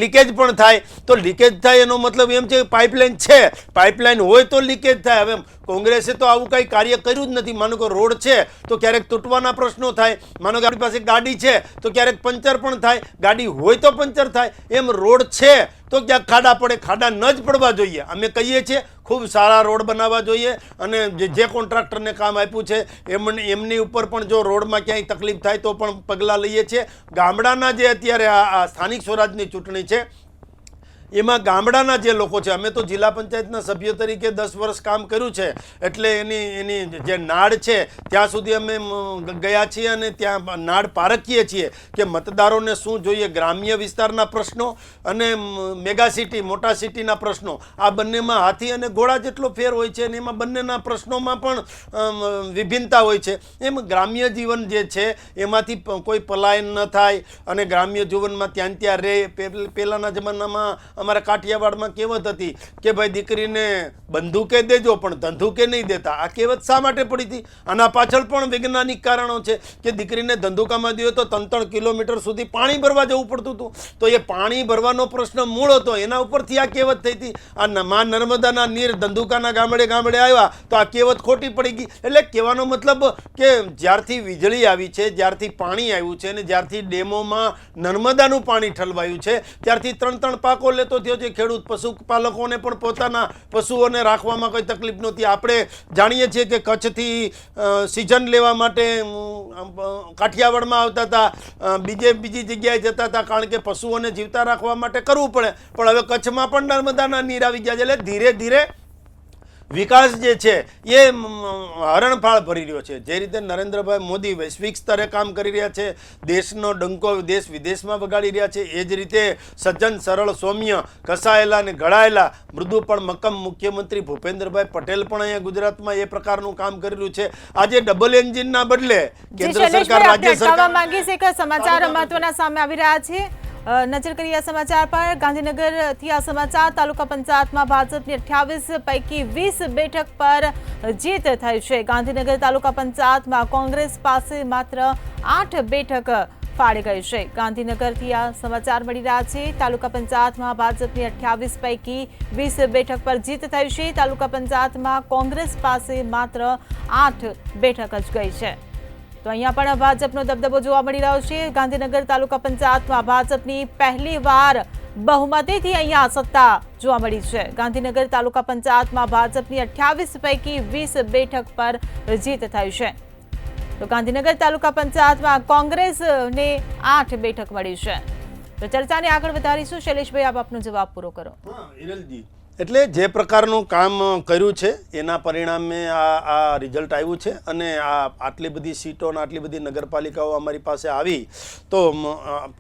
લીકેજ પણ થાય. તો લીકેજ થાય એનો મતલબ એમ છે કે પાઇપલાઇન છે, પાઇપલાઇન હોય તો લીકેજ થાય. હવે કોંગ્રેસે તો આવું કંઈ કાર્ય કર્યું જ નથી. માનો કે રોડ છે તો ક્યારેક તૂટવાના પ્રશ્નો થાય, માનો કે આપણી પાસે ગાડી છે તો ક્યારેક પંચર પણ થાય, ગાડી હોય તો પંચર થાય. એમ રોડ છે તો ક્યાંક ખાડા પડે, ખાડા ન જ પડવા જોઈએ. અમે કહીએ છીએ ખૂબ સારા રોડ બનાવવા જોઈએ, અને જે કોન્ટ્રાક્ટરને કામ આપ્યું છે એમની ઉપર પણ જો રોડમાં ક્યાંય તકલીફ થાય તો પણ પગલાં લઈએ છીએ. ગામડાના જે અત્યારે આ સ્થાનિક સ્વરાજની ચૂંટણી છે એમાં ગામડાના જે લોકો છે, અમે તો જિલ્લા પંચાયતના સભ્ય તરીકે 10 વર્ષ કામ કર્યું છે, એટલે એની જે નાડ છે ત્યાં સુધી અમે ગયા છીએ અને ત્યાં નાડ પારખીએ છીએ કે મતદારોને શું જોઈએ. ગ્રામ્ય વિસ્તારના પ્રશ્નો અને મેગા સિટી, મોટા સિટીના પ્રશ્નો, આ બંનેમાં હાથી અને ઘોડા જેટલો ફેર હોય છે, અને એમાં બંનેના પ્રશ્નોમાં પણ વિભિન્નતા હોય છે. એમ ગ્રામ્ય જીવન જે છે એમાંથી કોઈ પલાયન ન થાય અને ગ્રામ્ય જીવનમાં ત્યાં રહે. પહેલાંના જમાનામાં અમારા કાઠિયાવાડમાં કહેવત હતી કે ભાઈ દીકરીને બંદૂકે દેજો પણ ધંધુકે નહીં દેતા. આ કહેવત શા માટે પડી હતી? આના પાછળ પણ વૈજ્ઞાનિક કારણો છે કે દીકરીને ધંધુકામાં દો તો 3-3 કિલોમીટર સુધી પાણી ભરવા જવું પડતું હતું. તો એ પાણી ભરવાનો પ્રશ્ન મૂળ હતો, એના ઉપરથી આ કહેવત થઈ હતી. આ માં નર્મદાના નીર ધંધુકાના ગામડે ગામડે આવ્યા તો આ કહેવત ખોટી પડી ગઈ. એટલે કહેવાનો મતલબ કે જ્યારથી વીજળી આવી છે, જ્યારથી પાણી આવ્યું છે અને જ્યારથી ડેમોમાં નર્મદાનું પાણી ઠલવાયું છે ત્યારથી 3-3 પાકો લેતો થયો છે ખેડૂત. પશુપાલકોને પણ પોતાના પશુઓને રાખવામાં કોઈ તકલીફ નહોતી. આપણે જાણીએ છીએ કે કચ્છથી સિઝન લેવા માટે કાઠિયાવાડમાં આવતા હતા, બીજી જગ્યાએ જતા હતા, કારણ કે પશુઓને જીવતા રાખવા માટે કરવું પડે. પણ હવે કચ્છમાં પણ નર્મદાના નીર આવી ગયા છે. એટલે ધીરે ધીરે વિકાસ જે છે એ હરણફાળ ભરી રહ્યો છે. જે રીતે નરેન્દ્રભાઈ મોદી વૈશ્વિક સ્તરે કામ કરી રહ્યા છે, દેશનો ડંકો દેશ વિદેશમાં વગાડી રહ્યા છે, એ જ રીતે સજ્જન સરળ સૌમ્ય કસાયેલા અને ઘડાયેલા મૃદુ પણ મક્કમ મુખ્યમંત્રી ભૂપેન્દ્રભાઈ પટેલ પણ અહીંયા ગુજરાતમાં એ પ્રકારનું કામ કરી રહ્યું છે. આજે ડબલ એન્જિનના બદલે કેન્દ્ર સરકાર, રાજ્ય સરકાર માંગીશ એક સમાચાર મહત્વના સામે આવી રહ્યા છે. નજર કરીએ આ સમાચાર પર. ગાંધીનગરથી આ સમાચાર. તાલુકા પંચાયતમાં ભાજપની 28 પૈકી 20 બેઠક પર જીત થઈ છે. ગાંધીનગર તાલુકા પંચાયતમાં કોંગ્રેસ પાસે માત્ર 8 બેઠક ફાળી ગઈ છે. ગાંધીનગરથી આ સમાચાર મળી રહ્યા છે. તાલુકા પંચાયતમાં ભાજપની 28 પૈકી 20 બેઠક પર જીત થઈ છે. તાલુકા પંચાયતમાં કોંગ્રેસ પાસે માત્ર 8 બેઠક જ ગઈ છે. તો અહીંયા પણ ભાજપનો દબદબો જોવા મળી રહ્યો છે. ગાંધીનગર તાલુકા પંચાયતમાં ભાજપની પહેલી વાર બહુમતીથી અહીંયા સત્તા જોવા મળી છે. ગાંધીનગર તાલુકા પંચાયતમાં ભાજપની 28 પૈકી 20 બેઠક પર જીત થઈ છે. તો ગાંધીનગર તાલુકા પંચાયતમાં કોંગ્રેસને 8 બેઠક મળી છે. તો ચર્ચાને આગળ વધારીશું. શૈલેષભાઈ, આપ આપનો જવાબ પૂરો કરો. હિરલજી, એટલે જે પ્રકારનું કામ કર્યું છે એના પરિણામે આ રિઝલ્ટ આવ્યું છે. અને આટલી બધી સીટો અને આટલી બધી નગરપાલિકાઓ અમારી પાસે આવી તો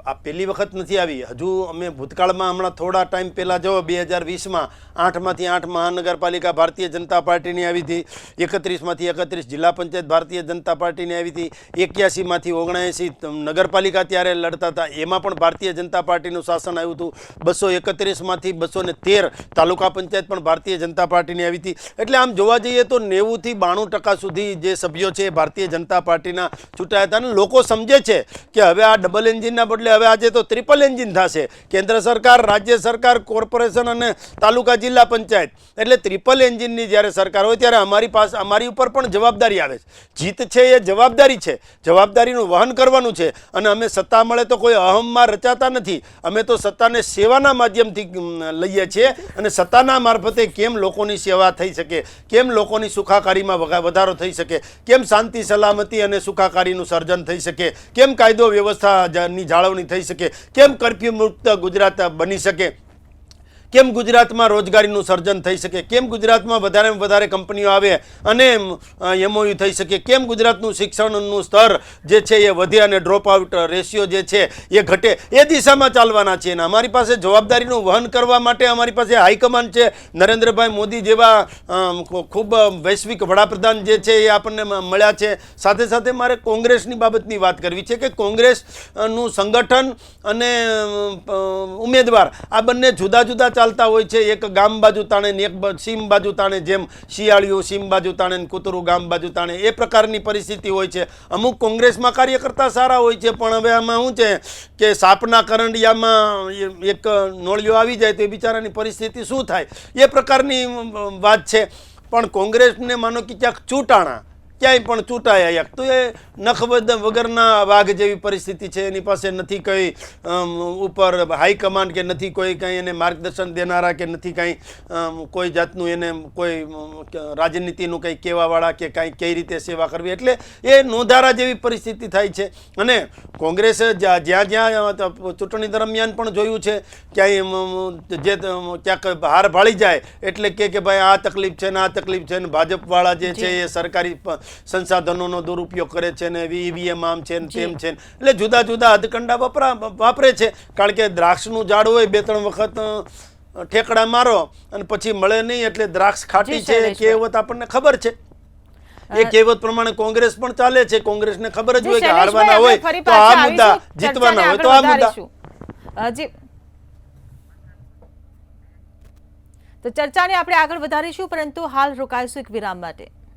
આ પહેલી વખત નથી આવી. હજુ અમે ભૂતકાળમાં હમણાં થોડા ટાઈમ પહેલાં જો 2020માં 8માંથી 8 મહાનગરપાલિકા ભારતીય જનતા પાર્ટીની આવી હતી, 31માંથી 31 જિલ્લા પંચાયત ભારતીય જનતા પાર્ટીની આવી હતી, 81માંથી 79 નગરપાલિકા ત્યારે લડતા હતા, એમાં પણ ભારતીય જનતા પાર્ટીનું શાસન આવ્યું હતું. 231માંથી 213 તાલુકા પંચાયત પણ ભારતીય જનતા પાર્ટીની આવી હતી. એટલે આમ જોવા જઈએ તો 90થી 92% સુધી જે સભ્યો છે ભારતીય જનતા પાર્ટીના ચૂંટાયા હતા. અને લોકો સમજે છે કે હવે આ ડબલ એન્જિનના બદલે હવે આજે તો ટ્રિપલ એન્જિન થશે. કેન્દ્ર સરકાર, રાજ્ય સરકાર, કોર્પોરેશન અને તાલુકા જિલ્લા પંચાયત, એટલે ટ્રિપલ એન્જિનની જ્યારે સરકાર હોય ત્યારે અમારી ઉપર પણ જવાબદારી આવે છે. જીત છે એ જવાબદારી છે, જવાબદારીનું વહન કરવાનું છે. અને અમે સત્તા મળે તો કોઈ અહમમાં રચાતા નથી. અમે તો સત્તાને સેવાના માધ્યમથી લઈએ છીએ. અને સત્તાના મારફતે કેમ લોકોની સેવા થઈ શકે, કેમ લોકોની સુખાકારીમાં વધારો થઈ શકે, કેમ શાંતિ સલામતી અને સુખાકારીનું સર્જન થઈ શકે, કેમ કાયદો વ્યવસ્થાની જાળવણી થઈ શકે, કેમ કર્ફ્યુ મુક્ત ગુજરાત બની શકે, કેમ ગુજરાતમાં રોજગારીનું સર્જન થઈ શકે, કેમ ગુજરાતમાં વધારેમાં વધારે કંપનીઓ આવે અને એમઓયુ થઈ શકે, કેમ ગુજરાતનું શિક્ષણનું સ્તર જે છે એ વધે અને ડ્રોપ આઉટ રેશિયો જે છે એ ઘટે. એ દિશામાં ચાલવાના છે. અને અમારી પાસે જવાબદારીનું વહન કરવા માટે અમારી પાસે હાઈકમાન્ડ છે. નરેન્દ્રભાઈ મોદી જેવા ખૂબ વૈશ્વિક વડાપ્રધાન જે છે એ આપણને મળ્યા છે. સાથે સાથે મારે કોંગ્રેસની બાબતની વાત કરવી છે કે કોંગ્રેસનું સંગઠન અને ઉમેદવાર આ બંને જુદા જુદા ચાલતા હોય છે. એક ગામ બાજુ તાણે ને એક સીમ બાજુ તાણે, જેમ શિયાળીઓ સીમ બાજુ તાણે ને કૂતરું ગામ બાજુ તાણે, એ પ્રકારની પરિસ્થિતિ હોય છે. અમુક કોંગ્રેસમાં કાર્યકર્તા સારા હોય છે, પણ હવે આમાં શું છે કે સાપના કરંડિયામાં એક નોળિયો આવી જાય તો એ બિચારાની પરિસ્થિતિ શું થાય, એ પ્રકારની વાત છે. પણ કોંગ્રેસને માનો કે ક્યાંક ચૂંટાણા, ક્યાંય પણ ચૂંટાયા તો એ નખ વગરના વાઘ જેવી પરિસ્થિતિ છે. એની પાસે નથી કંઈ ઉપર હાઈકમાન્ડ કે નથી કોઈ કંઈ એને માર્ગદર્શન દેનારા કે નથી કંઈ કોઈ જાતનું એને કોઈ રાજનીતિનું કંઈ કહેવાવાળા કે કાંઈ કઈ રીતે સેવા કરવી. એટલે એ નોંધારા જેવી પરિસ્થિતિ થાય છે. અને કોંગ્રેસે જ્યાં જ્યાં ચૂંટણી દરમિયાન પણ જોયું છે ક્યાંય જે ક્યાંક હાર ભાળી જાય એટલે કે ભાઈ આ તકલીફ છે ને આ તકલીફ છે ને ભાજપવાળા જે છે એ સરકારી સંસાધનોનો દુરુપયોગ કરે છે ને ઈવીએમ આમ છે ને તેમ છે. એટલે જુદા જુદા હદકંડા વાપરે છે. કારણ કે દ્રાક્ષનું ઝાડ હોય 2-3 વખત ઠેકડા મારો અને પછી મળે નહીં, એટલે દ્રાક્ષ ખાટી છે કહેવત આપણને ખબર છે. એ કહેવત પ્રમાણે કોંગ્રેસ પણ ચાલે છે. કોંગ્રેસને ખબર જ હોય કે હારવાના હોય તો આ મુદ્દા, જીતવાના હોય તો આ મુદ્દા. તો ચર્ચાને આપણે આગળ વધારીશું, પરંતુ હાલ રોકાઈશું એક વિરામ માટે.